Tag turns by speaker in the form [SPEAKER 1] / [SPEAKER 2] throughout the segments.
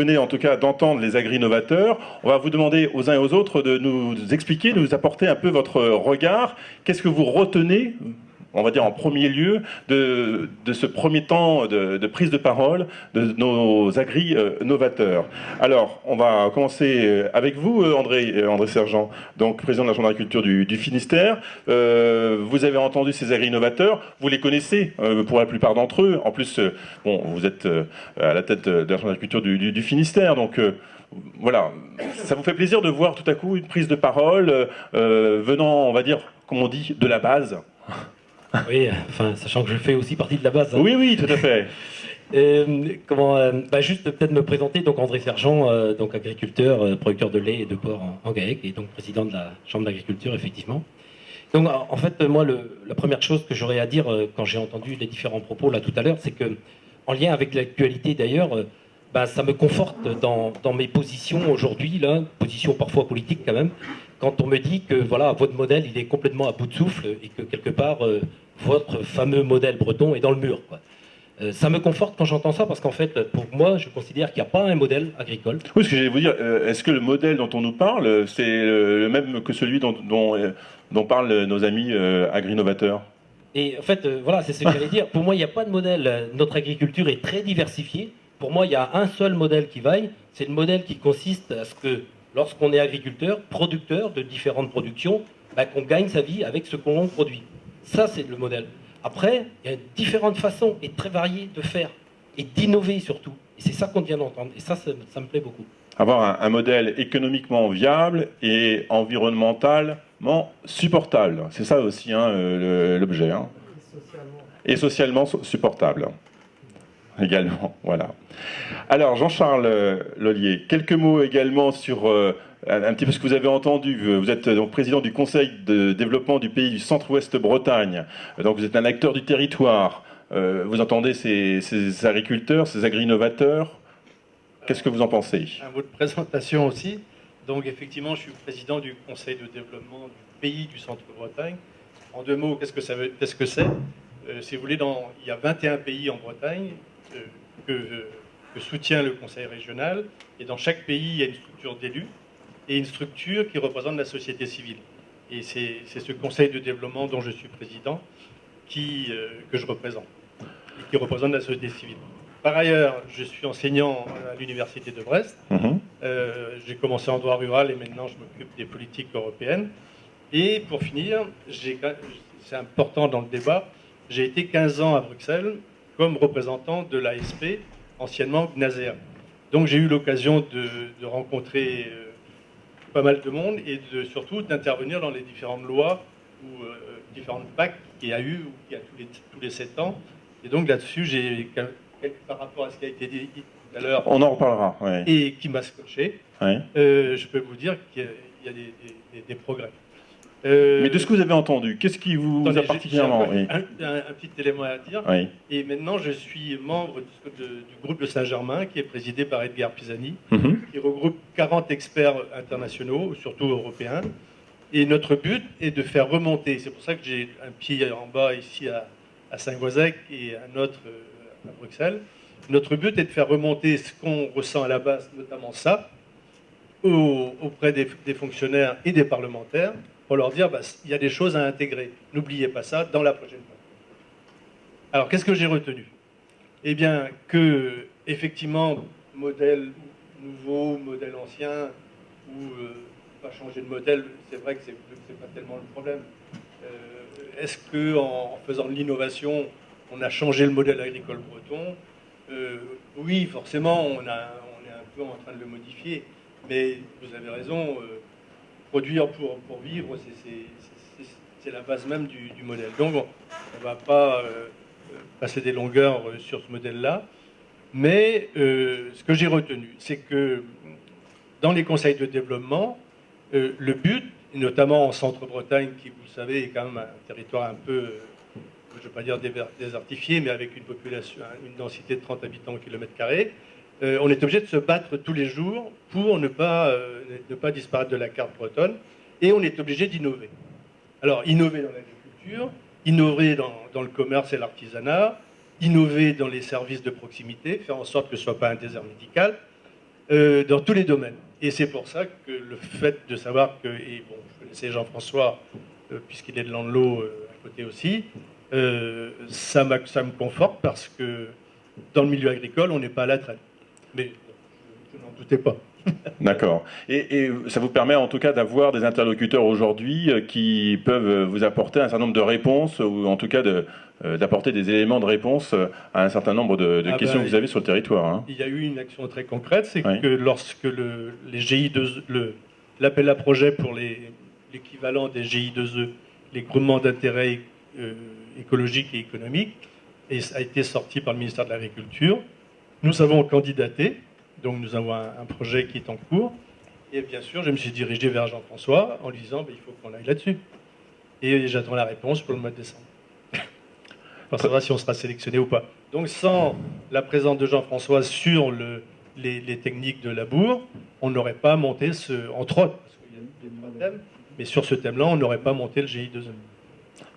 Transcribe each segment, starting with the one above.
[SPEAKER 1] venez en tout cas d'entendre les agri-innovateurs. On va vous demander aux uns et aux autres de nous expliquer, de nous apporter un peu votre regard. Qu'est-ce que vous retenez, on va dire en premier lieu, de ce premier temps de prise de parole de nos agri-novateurs. Alors, on va commencer avec vous, André Sergent, donc président de la Chambre d'agriculture du Finistère. Vous avez entendu ces agri-novateurs, vous les connaissez pour la plupart d'entre eux. En plus, bon, vous êtes à la tête de la Chambre d'agriculture du Finistère, donc voilà, ça vous fait plaisir de voir tout à coup une prise de parole venant, on va dire, comme on dit, de la base.
[SPEAKER 2] Oui, enfin, sachant que je fais aussi partie de la base. Hein.
[SPEAKER 1] Oui, oui, tout à fait.
[SPEAKER 2] Juste peut-être me présenter, donc André Sergent, donc agriculteur, producteur de lait et de porc en GAEC, et donc président de la Chambre d'agriculture, effectivement. Donc en fait, moi, la première chose que j'aurais à dire quand j'ai entendu les différents propos là tout à l'heure, c'est que, en lien avec l'actualité d'ailleurs, ça me conforte dans mes positions aujourd'hui, là, positions parfois politiques quand même, quand on me dit que voilà, votre modèle il est complètement à bout de souffle et que quelque part votre fameux modèle breton est dans le mur, quoi. Ça me conforte quand j'entends ça parce qu'en fait, pour moi, je considère qu'il n'y a pas un modèle agricole.
[SPEAKER 1] Oui, ce que j'allais vous dire, est-ce que le modèle dont on nous parle, c'est le même que celui dont parlent nos amis agri-novateurs?
[SPEAKER 2] Et en fait, voilà, c'est ce que j'allais dire. Pour moi, il n'y a pas de modèle. Notre agriculture est très diversifiée. Pour moi, il y a un seul modèle qui vaille. C'est le modèle qui consiste à ce que, lorsqu'on est agriculteur, producteur de différentes productions, qu'on gagne sa vie avec ce qu'on produit. Ça, c'est le modèle. Après, il y a différentes façons et très variées de faire et d'innover surtout. Et c'est ça qu'on vient d'entendre. Et ça me plaît beaucoup.
[SPEAKER 1] Avoir un modèle économiquement viable et environnementalement supportable. C'est ça aussi hein, l'objet. Hein. Et socialement supportable. Également, voilà. Alors, Jean-Charles Lollier, quelques mots également sur un petit peu ce que vous avez entendu. Vous êtes donc président du Conseil de développement du pays du Centre-Ouest Bretagne. Donc, vous êtes un acteur du territoire. Vous entendez ces agriculteurs, ces agri-innovateurs. Qu'est-ce que vous en pensez?
[SPEAKER 3] Un mot de présentation aussi. Donc, effectivement, je suis président du Conseil de développement du pays du Centre-Bretagne. En deux mots, qu'est-ce que c'est? Si vous voulez, il y a 21 pays en Bretagne que soutient le Conseil régional. Et dans chaque pays, il y a une structure d'élus et une structure qui représente la société civile. Et c'est ce Conseil de développement dont je suis président que je représente et qui représente la société civile. Par ailleurs, je suis enseignant à l'université de Brest. J'ai commencé en droit rural et maintenant je m'occupe des politiques européennes. Et pour finir, c'est important dans le débat, j'ai été 15 ans à Bruxelles comme représentant de l'ASP, anciennement GNASER. Donc j'ai eu l'occasion de rencontrer pas mal de monde et surtout d'intervenir dans les différentes lois ou différentes PAC qu'il y a eu ou qu'il y a tous les 7 ans. Et donc là-dessus, par rapport à ce qui a été dit tout à l'heure,
[SPEAKER 1] on en reparlera, ouais.
[SPEAKER 3] Et qui m'a scotché,
[SPEAKER 1] ouais.
[SPEAKER 3] Je peux vous dire qu'il y a des progrès.
[SPEAKER 1] Mais de ce que vous avez entendu, qu'est-ce qui vous a particulièrement...
[SPEAKER 3] J'ai un petit élément à dire.
[SPEAKER 1] Oui.
[SPEAKER 3] Et maintenant, je suis membre du groupe de Saint-Germain, qui est présidé par Edgar Pisani, qui regroupe 40 experts internationaux, surtout européens. Et notre but est de faire remonter, c'est pour ça que j'ai un pied en bas ici à Saint-Goazec et un autre à Bruxelles. Notre but est de faire remonter ce qu'on ressent à la base, notamment ça, auprès des fonctionnaires et des parlementaires, pour leur dire il y a des choses à intégrer. N'oubliez pas ça dans la prochaine fois. Alors, qu'est-ce que j'ai retenu? Eh bien, que, effectivement, modèle nouveau, modèle ancien, ou pas changer de modèle, c'est vrai que c'est pas tellement le problème. Est-ce qu'en faisant de l'innovation, on a changé le modèle agricole breton? Oui, forcément, on est un peu en train de le modifier. Mais vous avez raison, produire pour vivre, c'est la base même du modèle. Donc, on ne va pas passer des longueurs sur ce modèle-là. Mais ce que j'ai retenu, c'est que dans les conseils de développement, le but, notamment en Centre-Bretagne, qui, vous le savez, est quand même un territoire un peu, je ne veux pas dire désertifié, mais avec une population, une densité de 30 habitants au kilomètre carré, on est obligé de se battre tous les jours pour ne pas disparaître de la carte bretonne, et on est obligé d'innover. Alors, innover dans l'agriculture, innover dans le commerce et l'artisanat, innover dans les services de proximité, faire en sorte que ce ne soit pas un désert médical, dans tous les domaines. Et c'est pour ça que le fait de savoir que, et bon, je connaissais Jean-François, puisqu'il est de Landelot à côté aussi, ça me conforte parce que dans le milieu agricole, on n'est pas à la traîne. Mais bon, je n'en doutais pas.
[SPEAKER 1] D'accord. Et ça vous permet en tout cas d'avoir des interlocuteurs aujourd'hui qui peuvent vous apporter un certain nombre de réponses, ou en tout cas d'apporter des éléments de réponse à un certain nombre de questions que vous avez sur le territoire. Hein.
[SPEAKER 3] Il y a eu une action très concrète, c'est que lorsque les GI2E, l'appel à projet pour l'équivalent des GI2E, les groupements d'intérêt écologique et économique, a été sorti par le ministère de l'Agriculture, nous avons candidaté. Donc nous avons un projet qui est en cours. Et bien sûr, je me suis dirigé vers Jean-François en lui disant il faut qu'on aille là-dessus. Et j'attends la réponse pour le mois de décembre. Pour savoir si on sera sélectionné ou pas. Donc sans la présence de Jean-François sur les techniques de labour, on n'aurait pas monté entre autres, parce qu'il y a des trois thèmes, mais sur ce thème-là, on n'aurait pas monté le GI2E.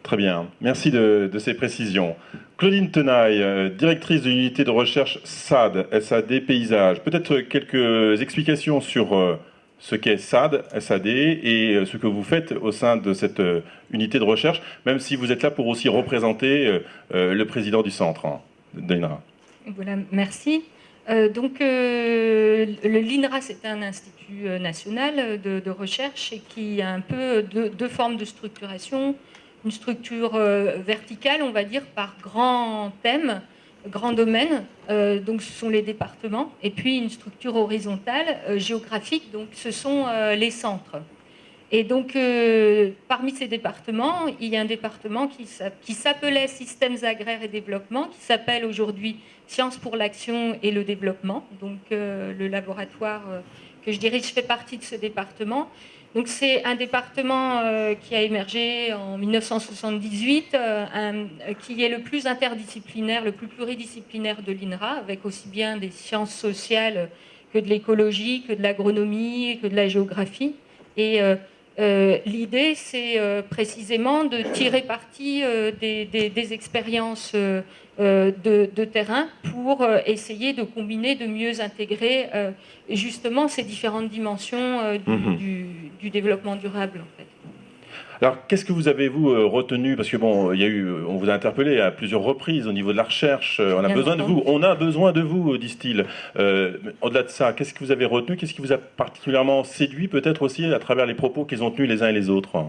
[SPEAKER 1] Très bien, merci de ces précisions. Claudine Tenaille, directrice de l'unité de recherche SAD, Paysage. Peut-être quelques explications sur ce qu'est SAD et ce que vous faites au sein de cette unité de recherche, même si vous êtes là pour aussi représenter le président du centre, de l'INRA.
[SPEAKER 4] Voilà, merci. L'INRA, c'est un institut national de recherche et qui a un peu deux formes de structuration. Une structure verticale, on va dire, par grands thèmes, grands domaines, donc ce sont les départements, et puis une structure horizontale, géographique, donc ce sont les centres. Et donc, parmi ces départements, il y a un département qui s'appelait Systèmes agraires et développement, qui s'appelle aujourd'hui Sciences pour l'action et le développement. Donc, le laboratoire que je dirige fait partie de ce département. Donc c'est un département qui a émergé en 1978, qui est le plus interdisciplinaire, le plus pluridisciplinaire de l'INRA, avec aussi bien des sciences sociales que de l'écologie, que de l'agronomie, que de la géographie. Et l'idée, c'est précisément de tirer parti des expériences de terrain pour essayer de combiner, de mieux intégrer justement ces différentes dimensions du développement durable, en fait.
[SPEAKER 1] Alors, qu'est-ce que vous avez, vous, retenu? Parce que, bon, on vous a interpellé à plusieurs reprises au niveau de la recherche. On a besoin de vous. On a besoin de vous, disent-ils. Au-delà de ça, qu'est-ce que vous avez retenu? Qu'est-ce qui vous a particulièrement séduit, peut-être aussi, à travers les propos qu'ils ont tenus les uns et les autres?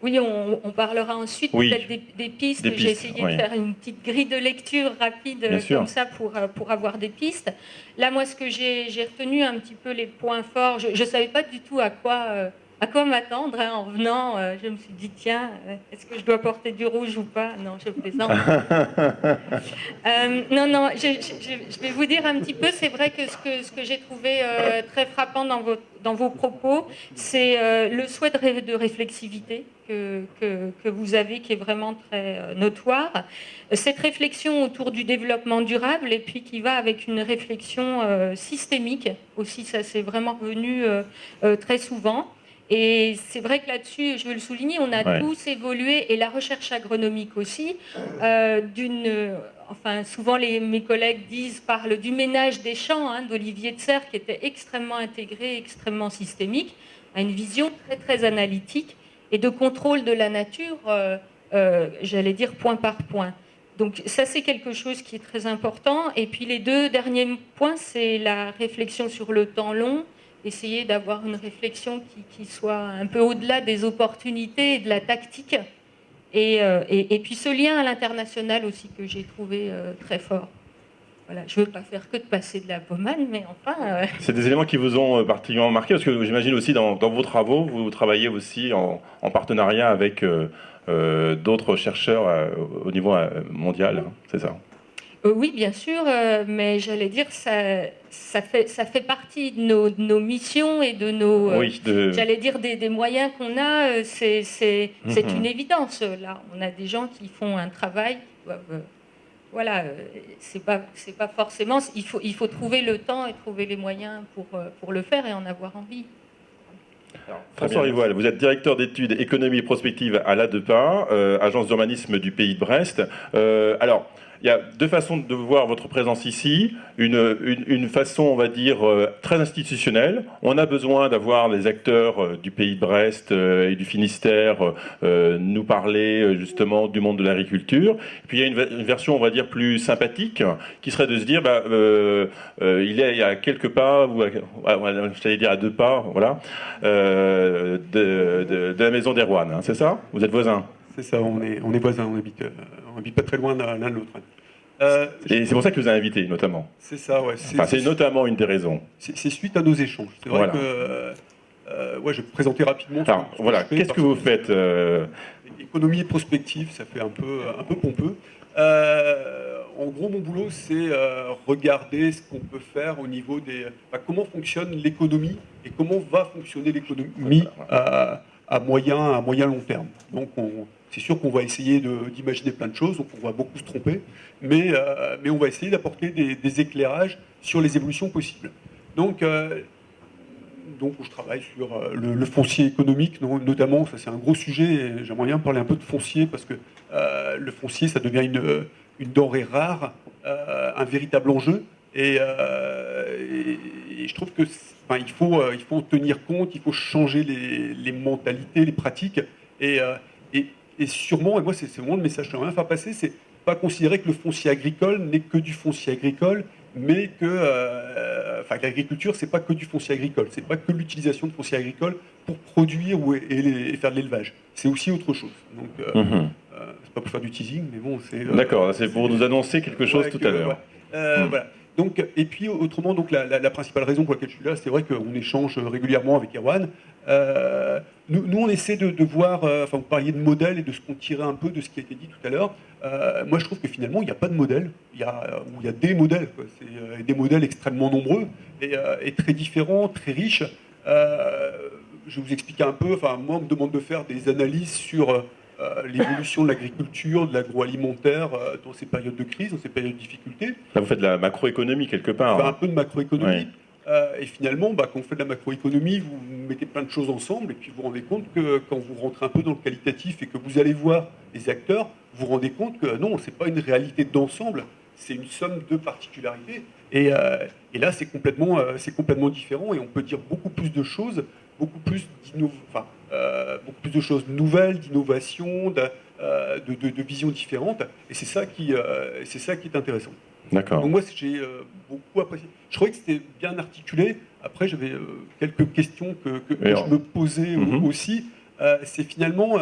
[SPEAKER 4] Oui, on parlera ensuite peut-être des pistes. J'ai essayé de faire une petite grille de lecture rapide comme ça pour avoir des pistes. Là, moi, ce que j'ai retenu un petit peu les points forts, je ne savais pas du tout à quoi m'attendre en venant. Je me suis dit, tiens, est-ce que je dois porter du rouge ou pas? Non, je plaisante. Non, je vais vous dire un petit peu. C'est vrai que ce que j'ai trouvé très frappant dans vos propos, c'est le souhait de réflexivité que vous avez, qui est vraiment très notoire. Cette réflexion autour du développement durable, et puis qui va avec une réflexion systémique aussi, ça c'est vraiment revenu très souvent. Et c'est vrai que là-dessus, je veux le souligner, on a tous évolué, et la recherche agronomique aussi, souvent mes collègues parlent du ménage des champs, d'Olivier de Serres, qui était extrêmement intégré, extrêmement systémique, à une vision très très analytique, et de contrôle de la nature, j'allais dire point par point. Donc ça, c'est quelque chose qui est très important. Et puis les deux derniers points, c'est la réflexion sur le temps long, essayer d'avoir une réflexion qui soit un peu au-delà des opportunités et de la tactique. Et puis ce lien à l'international aussi que j'ai trouvé très fort. Voilà, je ne veux pas faire que de passer de la pommade, mais enfin...
[SPEAKER 1] C'est des éléments qui vous ont particulièrement marqué, parce que j'imagine aussi dans vos travaux, vous travaillez aussi en partenariat avec d'autres chercheurs au niveau mondial, c'est ça?
[SPEAKER 4] Oui, bien sûr, mais j'allais dire ça fait partie de nos missions et de nos, j'allais dire des moyens qu'on a. C'est une évidence. Là, on a des gens qui font un travail qui doivent... Voilà, c'est pas forcément... Il faut trouver le temps et trouver les moyens pour le faire et en avoir envie.
[SPEAKER 1] Alors, François Rivoal, vous êtes directeur d'études économie prospective à l'ADEPA, agence d'urbanisme du Pays de Brest. Alors, il y a deux façons de voir votre présence ici. Une façon, on va dire, très institutionnelle. On a besoin d'avoir les acteurs du pays de Brest et du Finistère nous parler justement du monde de l'agriculture. Puis il y a une version, on va dire, plus sympathique, qui serait de se dire, il y a quelques pas, ou je t'allais dire à 2 pas, voilà, de la maison d'Erwan, hein, c'est ça? Vous êtes voisins?
[SPEAKER 5] C'est ça, on est voisins, on habite pas très loin l'un de l'autre.
[SPEAKER 1] Et c'est pour ça que vous avez invité, notamment.
[SPEAKER 5] C'est ça, ouais.
[SPEAKER 1] C'est notamment une des raisons.
[SPEAKER 5] C'est suite à nos échanges. C'est vrai que je vais présenter rapidement.
[SPEAKER 1] Alors, voilà, qu'est-ce que vous faites
[SPEAKER 5] Économie et prospective, ça fait un peu pompeux. En gros, mon boulot, c'est regarder ce qu'on peut faire au niveau comment fonctionne l'économie et comment va fonctionner l'économie à moyen long terme. Donc, c'est sûr qu'on va essayer d'imaginer plein de choses, donc on va beaucoup se tromper, mais on va essayer d'apporter des éclairages sur les évolutions possibles. Donc je travaille sur le foncier économique, notamment, ça c'est un gros sujet, et j'aimerais bien parler un peu de foncier, parce que le foncier, ça devient une denrée rare, un véritable enjeu, et je trouve que il faut en tenir compte, il faut changer les mentalités, les pratiques, et sûrement, et moi c'est vraiment le message que j'aimerais faire passer, c'est pas considérer que le foncier agricole n'est que du foncier agricole, mais que l'agriculture, c'est pas que du foncier agricole, c'est pas que l'utilisation de foncier agricole pour produire et faire de l'élevage. C'est aussi autre chose. Donc, c'est pas pour faire du teasing, mais bon, c'est.
[SPEAKER 1] D'accord, c'est pour nous annoncer quelque chose tout à l'heure.
[SPEAKER 5] Voilà. Donc, et puis autrement, donc la principale raison pour laquelle je suis là, c'est vrai qu'on échange régulièrement avec Erwan. Nous, on essaie de voir, vous parliez de modèles et de ce qu'on tirait un peu de ce qui a été dit tout à l'heure. Moi, je trouve que finalement, il n'y a pas de modèle. Il y a des modèles, quoi. C'est des modèles extrêmement nombreux et très différents, très riches. Je vais vous expliquer un peu. Moi, on me demande de faire des analyses sur l'évolution de l'agriculture, de l'agroalimentaire dans ces périodes de crise, dans ces périodes de difficulté.
[SPEAKER 1] Là, vous faites de la macroéconomie quelque part.
[SPEAKER 5] Un peu de macroéconomie.
[SPEAKER 1] Ouais.
[SPEAKER 5] Et finalement, quand on fait de la macroéconomie, vous mettez plein de choses ensemble et puis vous vous rendez compte que quand vous rentrez un peu dans le qualitatif et que vous allez voir les acteurs, vous vous rendez compte que non, c'est pas une réalité d'ensemble, c'est une somme de particularités. Et là, c'est complètement différent et on peut dire beaucoup plus de choses, beaucoup plus de choses nouvelles, d'innovation, de visions différentes. Et c'est ça qui est intéressant.
[SPEAKER 1] D'accord.
[SPEAKER 5] Donc moi, j'ai beaucoup apprécié. Je trouvais que c'était bien articulé. Après, j'avais quelques questions que je me posais aussi. C'est finalement,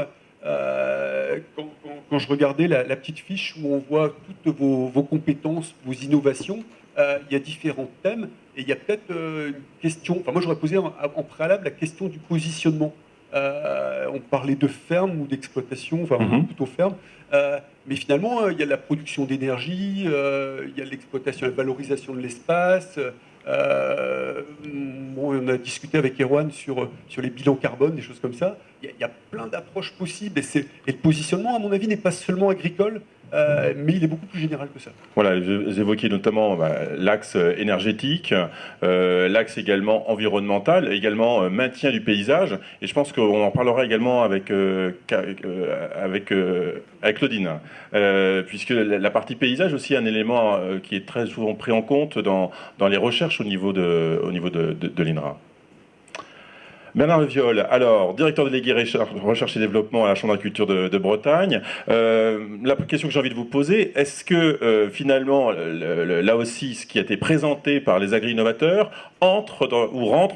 [SPEAKER 5] quand je regardais la petite fiche où on voit toutes vos compétences, vos innovations, il y a différents thèmes. Et il y a peut-être une question... moi, j'aurais posé en préalable la question du positionnement. On parlait de ferme ou d'exploitation, plutôt ferme. Mais finalement, il y a la production d'énergie, il y a l'exploitation, la valorisation de l'espace. On a discuté avec Erwan sur les bilans carbone, des choses comme ça. Il y a plein d'approches possibles. Et le positionnement, à mon avis, n'est pas seulement agricole, mais il est beaucoup plus général que ça.
[SPEAKER 1] Voilà, vous évoquiez notamment l'axe énergétique, l'axe également environnemental, également maintien du paysage. Et je pense qu'on en parlera également avec Claudine, puisque la partie paysage aussi est un élément qui est très souvent pris en compte dans les recherches au niveau de l'INRA. Bernard Leviol, alors, directeur délégué recherche et développement à la Chambre d'agriculture de Bretagne. La question que j'ai envie de vous poser, est-ce que finalement, là aussi, ce qui a été présenté par les agri-innovateurs rentre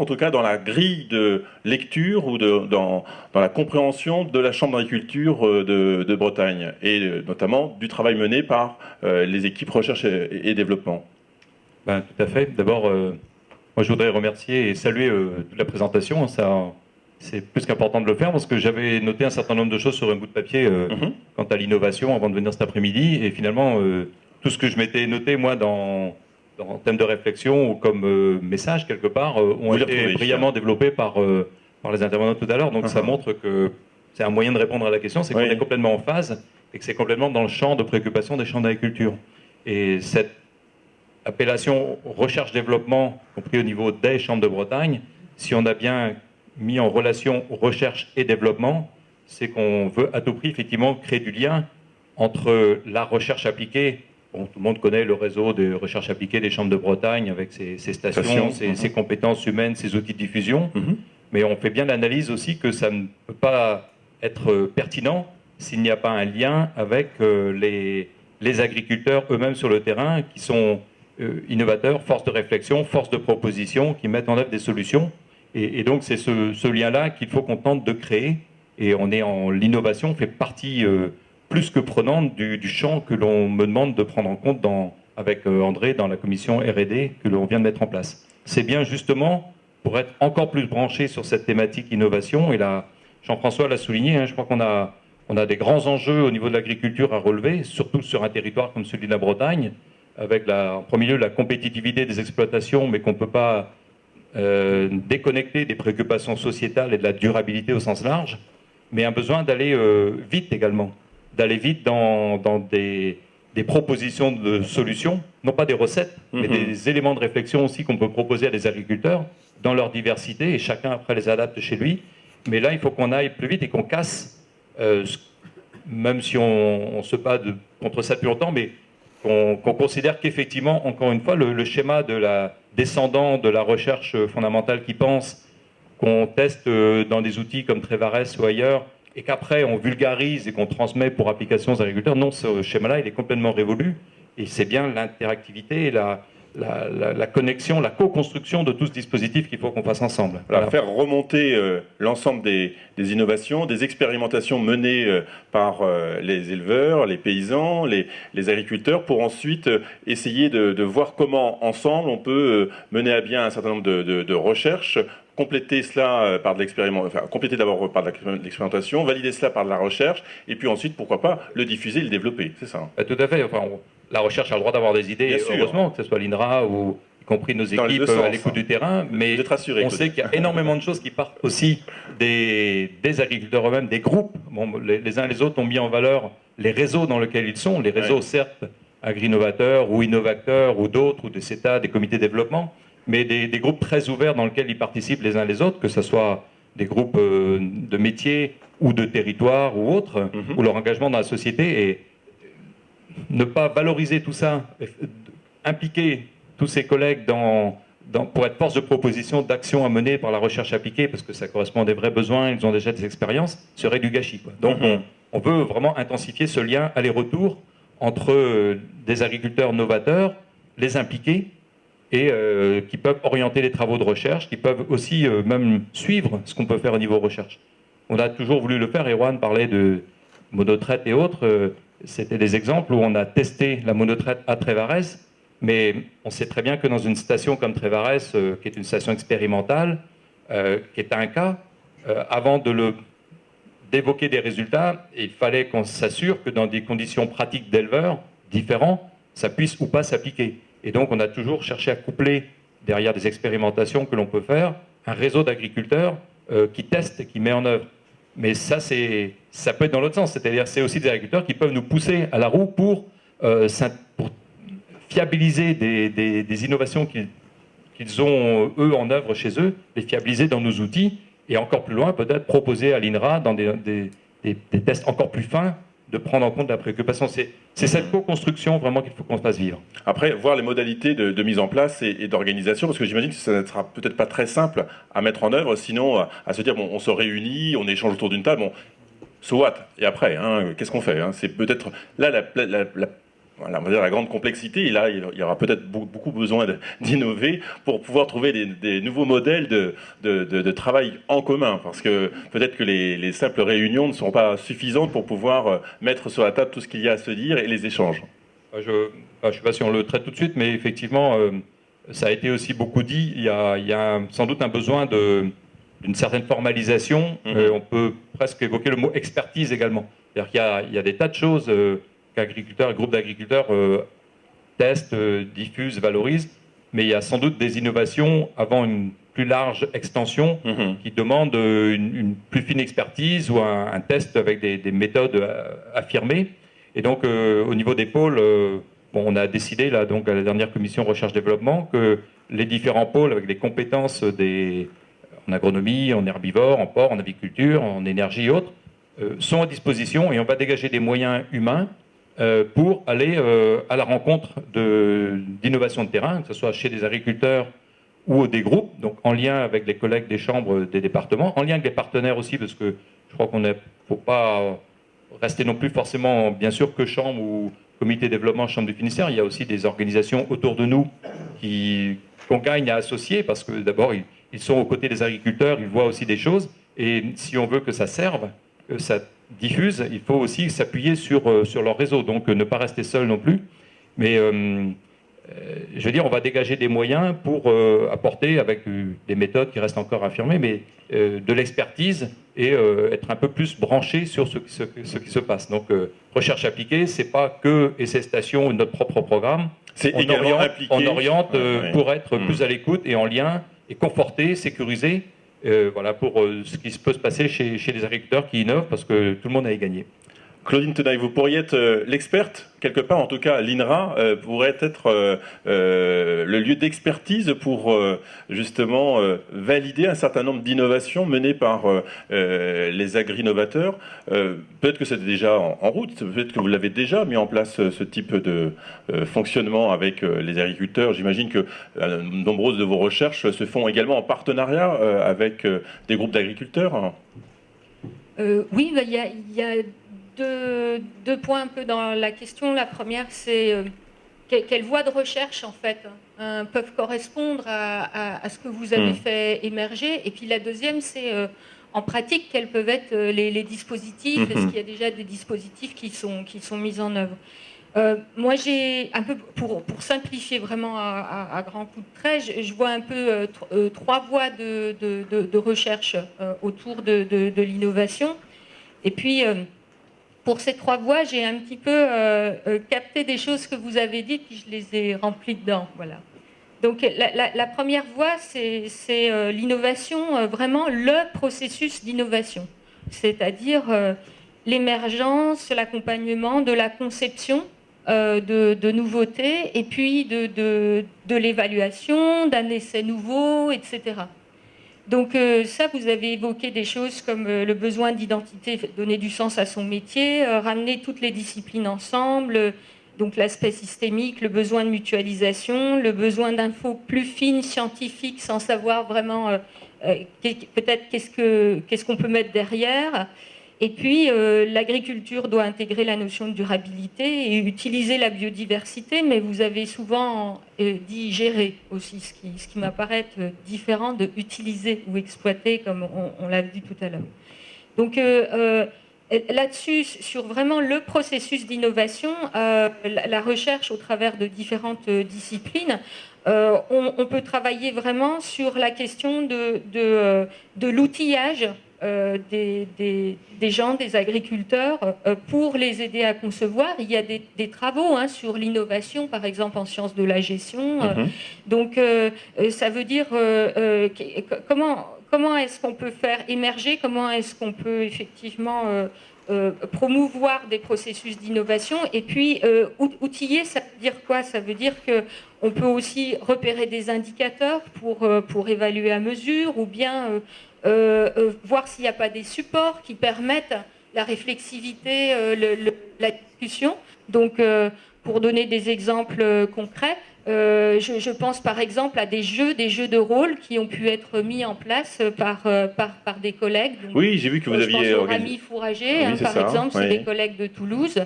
[SPEAKER 1] en tout cas dans la grille de lecture ou dans la compréhension de la Chambre d'agriculture de Bretagne, et notamment du travail mené par les équipes recherche et développement?
[SPEAKER 6] Tout à fait. D'abord, moi, je voudrais remercier et saluer toute la présentation. Ça, c'est plus qu'important de le faire parce que j'avais noté un certain nombre de choses sur un bout de papier quant à l'innovation avant de venir cet après-midi. Et finalement, tout ce que je m'étais noté, moi, en thème de réflexion ou comme message, quelque part, ont été brillamment développés par les intervenants tout à l'heure. Donc, ça montre que c'est un moyen de répondre à la question, c'est qu'on est complètement en phase et que c'est complètement dans le champ de préoccupation des champs d'agriculture. Et cette appellation recherche-développement, compris au niveau des chambres de Bretagne, si on a bien mis en relation recherche et développement, c'est qu'on veut à tout prix effectivement créer du lien entre la recherche appliquée Bon, tout le monde connaît le réseau de recherche appliquée des Chambres de Bretagne avec ses stations, ses compétences humaines, ses outils de diffusion. Mais on fait bien l'analyse aussi que ça ne peut pas être pertinent s'il n'y a pas un lien avec les agriculteurs eux-mêmes sur le terrain qui sont innovateurs, force de réflexion, force de proposition, qui mettent en œuvre des solutions. Et donc c'est ce lien-là qu'il faut qu'on tente de créer. Et l'innovation fait partie plus que prenante du champ que l'on me demande de prendre en compte avec André dans la commission R&D que l'on vient de mettre en place. C'est bien justement pour être encore plus branché sur cette thématique innovation. Et là, Jean-François l'a souligné, hein, je crois qu'on a des grands enjeux au niveau de l'agriculture à relever, surtout sur un territoire comme celui de la Bretagne, avec en premier lieu la compétitivité des exploitations, mais qu'on ne peut pas déconnecter des préoccupations sociétales et de la durabilité au sens large, mais un besoin d'aller vite également, d'aller vite dans des propositions de solutions, non pas des recettes, mais des éléments de réflexion aussi qu'on peut proposer à des agriculteurs dans leur diversité, et chacun après les adapte chez lui. Mais là, il faut qu'on aille plus vite et qu'on casse, même si on se bat contre ça depuis longtemps, mais qu'on considère qu'effectivement, encore une fois, le schéma de la descendant de la recherche fondamentale qui pense, qu'on teste dans des outils comme Trevares ou ailleurs, et qu'après on vulgarise et qu'on transmet pour application aux agriculteurs, non, ce schéma-là, il est complètement révolu, et c'est bien l'interactivité et la connexion, la co-construction de tout ce dispositif qu'il faut qu'on fasse ensemble.
[SPEAKER 1] Voilà. Faire remonter l'ensemble des innovations, des expérimentations menées par les éleveurs, les paysans, les agriculteurs, pour ensuite essayer de voir comment, ensemble, on peut mener à bien un certain nombre de recherches, compléter cela par de l'expérimentation, compléter d'abord par de l'expérimentation, valider cela par de la recherche, et puis ensuite, pourquoi pas, le diffuser et le développer. C'est ça.
[SPEAKER 6] Tout à fait. Enfin, la recherche a le droit d'avoir des idées, heureusement, que ce soit l'INRA ou y compris nos équipes à l'écoute du terrain, mais on sait qu'il y a énormément de choses qui partent aussi des agriculteurs eux-mêmes, des groupes. Bon, les uns et les autres ont mis en valeur les réseaux dans lesquels ils sont, les réseaux certes agri-innovateurs ou innovateurs ou d'autres, ou des CETA, des comités de développement, mais des groupes très ouverts dans lesquels ils participent les uns les autres, que ce soit des groupes de métiers ou de territoires ou autres, ou leur engagement dans la société. Et ne pas valoriser tout ça, impliquer tous ces collègues pour être force de proposition, d'action à mener par la recherche appliquée, parce que ça correspond à des vrais besoins, ils ont déjà des expériences, serait du gâchis, quoi. Donc on veut vraiment intensifier ce lien aller-retour entre des agriculteurs novateurs, les impliquer, et qui peuvent orienter les travaux de recherche, qui peuvent aussi même suivre ce qu'on peut faire au niveau recherche. On a toujours voulu le faire, Erwan parlait de monotraite et autres, c'était des exemples où on a testé la monotraite à Trevares, mais on sait très bien que dans une station comme Trevares, qui est une station expérimentale, qui est un cas, avant d'évoquer des résultats, il fallait qu'on s'assure que dans des conditions pratiques d'éleveurs différents, ça puisse ou pas s'appliquer. Et donc on a toujours cherché à coupler, derrière des expérimentations que l'on peut faire, un réseau d'agriculteurs qui testent et qui met en œuvre. Mais ça peut être dans l'autre sens, c'est-à-dire c'est aussi des agriculteurs qui peuvent nous pousser à la roue pour fiabiliser des innovations qu'ils ont eux en œuvre chez eux, les fiabiliser dans nos outils, et encore plus loin peut-être proposer à l'INRA dans des tests encore plus fins, de prendre en compte la préoccupation. C'est cette co-construction vraiment qu'il faut qu'on fasse vivre.
[SPEAKER 1] Après, voir les modalités de mise en place et d'organisation, parce que j'imagine que ça ne sera peut-être pas très simple à mettre en œuvre, sinon à se dire, bon, on se réunit, on échange autour d'une table, bon, so what? Et après, hein, qu'est-ce qu'on fait, hein? C'est peut-être là voilà, on va dire la grande complexité, et là, il y aura peut-être beaucoup besoin d'innover pour pouvoir trouver des nouveaux modèles de travail en commun, parce que peut-être que les simples réunions ne seront pas suffisantes pour pouvoir mettre sur la table tout ce qu'il y a à se dire et les échanges.
[SPEAKER 6] Je ne sais pas si on le traite tout de suite, mais effectivement, ça a été aussi beaucoup dit, il y a sans doute un besoin d'une certaine formalisation, on peut presque évoquer le mot expertise également. C'est-à-dire qu'il y a des tas de choses qu'agriculteurs, groupes d'agriculteurs testent, diffusent, valorisent, mais il y a sans doute des innovations avant une plus large extension qui demandent une plus fine expertise ou un test avec des méthodes affirmées. Et donc au niveau des pôles, on a décidé là, donc, à la dernière commission recherche-développement que les différents pôles avec des compétences en agronomie, en herbivore, en porc, en aviculture, en énergie et autres, sont à disposition, et on va dégager des moyens humains pour aller à la rencontre d'innovations de terrain, que ce soit chez des agriculteurs ou des groupes, donc en lien avec les collègues des chambres des départements, en lien avec les partenaires aussi, parce que je crois qu'on ne faut pas rester non plus forcément, bien sûr, que chambre ou comité développement, chambre du Finistère. Il y a aussi des organisations autour de nous qu'on gagne à associer, parce que d'abord, ils sont aux côtés des agriculteurs, ils voient aussi des choses, et si on veut que ça serve, que ça diffuse, il faut aussi s'appuyer sur leur réseau, donc ne pas rester seul non plus. Mais je veux dire, on va dégager des moyens pour apporter, avec des méthodes qui restent encore affirmées, mais de l'expertise et être un peu plus branché sur ce qui se passe. Donc, recherche appliquée, c'est pas que essai station ou notre propre programme.
[SPEAKER 1] C'est également impliqué.
[SPEAKER 6] On oriente pour être plus à l'écoute et en lien et conforter, sécuriser. Voilà, pour ce qui peut se passer chez les agriculteurs qui innovent, parce que tout le monde a y gagné.
[SPEAKER 1] Claudine Tenaille, vous pourriez être l'experte, quelque part, en tout cas l'INRA pourrait être le lieu d'expertise pour justement valider un certain nombre d'innovations menées par les agri-innovateurs. Peut-être que c'est déjà en route, peut-être que vous l'avez déjà mis en place ce type de fonctionnement avec les agriculteurs. J'imagine que nombreuses de vos recherches se font également en partenariat avec des groupes d'agriculteurs.
[SPEAKER 4] Oui, il y a deux points un peu dans la question. La première, c'est quelles voies de recherche, en fait, peuvent correspondre à ce que vous avez fait émerger. Et puis la deuxième, c'est en pratique, quels peuvent être les dispositifs. Est-ce qu'il y a déjà des dispositifs qui sont mis en œuvre? Moi, j'ai un peu, pour simplifier vraiment à grands coups de trait, je vois un peu trois voies de recherche autour de l'innovation. Et puis, pour ces trois voies, j'ai un petit peu capté des choses que vous avez dites, puis je les ai remplies dedans. Voilà. Donc, la première voie, c'est l'innovation, vraiment le processus d'innovation. C'est-à-dire l'émergence, l'accompagnement de la conception de nouveautés, et puis de l'évaluation, d'un essai nouveau, etc. Donc ça, vous avez évoqué des choses comme le besoin d'identité, donner du sens à son métier, ramener toutes les disciplines ensemble, donc l'aspect systémique, le besoin de mutualisation, le besoin d'infos plus fines, scientifiques, sans savoir vraiment peut-être qu'est-ce qu'on peut mettre derrière. Et puis, l'agriculture doit intégrer la notion de durabilité et utiliser la biodiversité, mais vous avez souvent dit gérer aussi, ce qui m'apparaît différent de utiliser ou exploiter, comme on l'a dit tout à l'heure. Donc, là-dessus, sur vraiment le processus d'innovation, la recherche au travers de différentes disciplines, on peut travailler vraiment sur la question de l'outillage des gens, des agriculteurs, pour les aider à concevoir. Il y a des travaux sur l'innovation, par exemple en sciences de la gestion. Donc, ça veut dire comment est-ce qu'on peut faire émerger, comment est-ce qu'on peut effectivement promouvoir des processus d'innovation. Et puis, outiller, ça veut dire quoi? Ça veut dire qu'on peut aussi repérer des indicateurs pour évaluer à mesure, ou bien voir s'il n'y a pas des supports qui permettent la réflexivité, la discussion. Donc, pour donner des exemples concrets, je pense par exemple à des jeux de rôle qui ont pu être mis en place par des collègues. Donc,
[SPEAKER 1] oui, j'ai vu que vous aviez
[SPEAKER 4] organisé. Rami Fourager, oui, par exemple, c'est des collègues de Toulouse,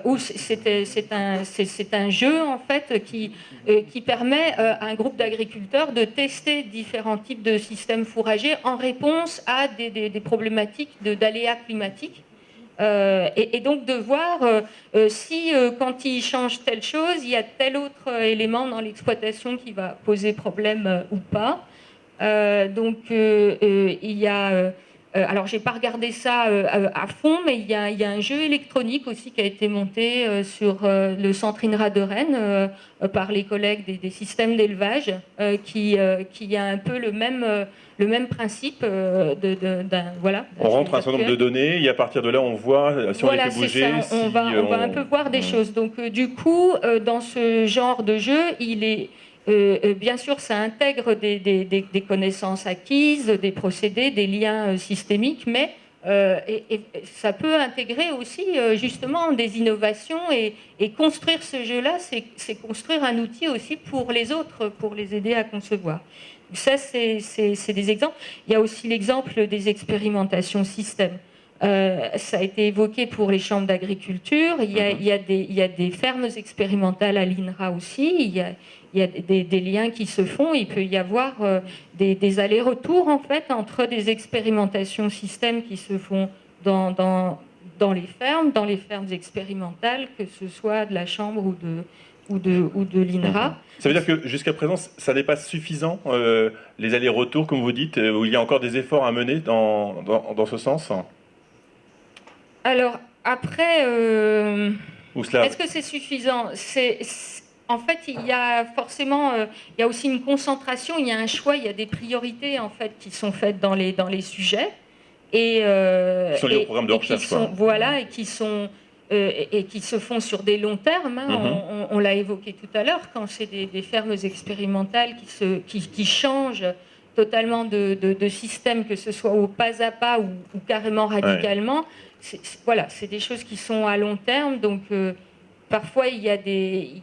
[SPEAKER 4] où c'est un jeu en fait qui permet à un groupe d'agriculteurs de tester différents types de systèmes fourragers en réponse à des problématiques d'aléas climatiques. Et donc de voir si quand il change telle chose, il y a tel autre élément dans l'exploitation qui va poser problème ou pas. Donc il y a... alors j'ai pas regardé ça à fond, mais il y a un jeu électronique aussi qui a été monté sur le centre INRA de Rennes par les collègues des systèmes d'élevage qui a un peu le même principe voilà.
[SPEAKER 1] On rentre un certain nombre de données et à partir de là on voit si on les fait bouger.
[SPEAKER 4] On va un peu voir des choses. Donc du coup, dans ce genre de jeu, il est bien sûr, ça intègre des connaissances acquises, des procédés, des liens systémiques, mais Et ça peut intégrer aussi justement des innovations et construire ce jeu-là, c'est construire un outil aussi pour les autres, pour les aider à concevoir. Ça, c'est des exemples. Il y a aussi l'exemple des expérimentations système. Ça a été évoqué pour les chambres d'agriculture. Il y a des fermes expérimentales à l'INRA aussi. Il y a des liens qui se font. Il peut y avoir des allers-retours en fait entre des expérimentations système qui se font dans les fermes expérimentales, que ce soit de la chambre ou de l'INRA.
[SPEAKER 1] Ça veut dire que jusqu'à présent, ça n'est pas suffisant, les allers-retours, comme vous dites, où il y a encore des efforts à mener dans ce sens?
[SPEAKER 4] Alors, après, est-ce que c'est suffisant? En fait, il y a forcément, il y a aussi une concentration, il y a un choix, il y a des priorités en fait qui sont faites dans les sujets
[SPEAKER 1] qui sont liés au programme de recherche,
[SPEAKER 4] voilà, et qui se font sur des longs termes. Hein. On l'a évoqué tout à l'heure, quand c'est des fermes expérimentales qui changent totalement de système, que ce soit au pas à pas ou carrément radicalement. Voilà, c'est des choses qui sont à long terme, donc parfois il y a des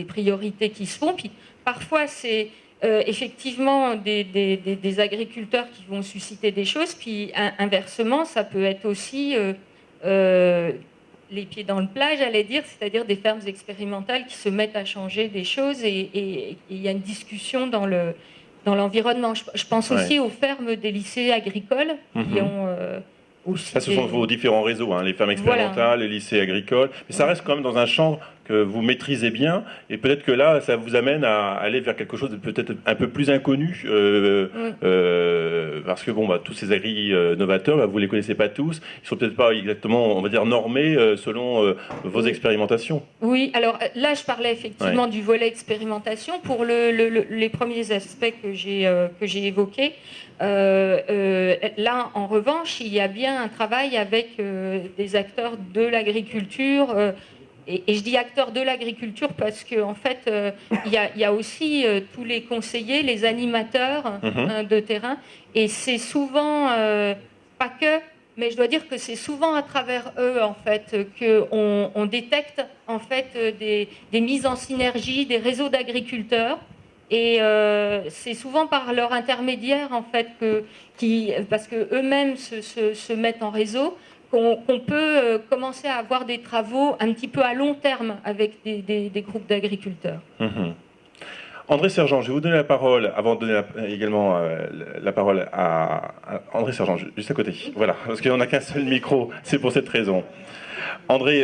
[SPEAKER 4] priorités qui se font, puis parfois c'est effectivement des agriculteurs qui vont susciter des choses, puis inversement ça peut être aussi les pieds dans le plat, j'allais dire, c'est-à-dire des fermes expérimentales qui se mettent à changer des choses, et il y a une discussion dans l'environnement. Je pense aussi aux fermes des lycées agricoles qui ont aussi.
[SPEAKER 1] Ça, ce sont vos différents réseaux, hein, les fermes expérimentales, les lycées agricoles. Mais ça reste quand même dans un champ que vous maîtrisez bien, et peut-être que là, ça vous amène à aller vers quelque chose de peut-être un peu plus inconnu, parce que tous ces agri-novateurs, vous les connaissez pas tous, ils sont peut-être pas exactement, on va dire, normés selon vos expérimentations.
[SPEAKER 4] Oui, alors là, je parlais effectivement du volet expérimentation. Pour les premiers aspects que j'ai évoqués, là, en revanche, il y a bien un travail avec des acteurs de l'agriculture. Et je dis acteurs de l'agriculture parce qu'en fait, il y a aussi tous les conseillers, les animateurs de terrain. Et c'est souvent, pas que, mais je dois dire que c'est souvent à travers eux, en fait, qu'on détecte, en fait, des mises en synergie, des réseaux d'agriculteurs. Et c'est souvent par leur intermédiaire, en fait, parce qu'eux-mêmes se mettent en réseau, qu'on peut commencer à avoir des travaux un petit peu à long terme avec des groupes d'agriculteurs.
[SPEAKER 1] André Sergent, je vais vous donner la parole, avant de donner également la parole à André Sergent, juste à côté. Voilà, parce qu'on n'a qu'un seul micro, c'est pour cette raison. André,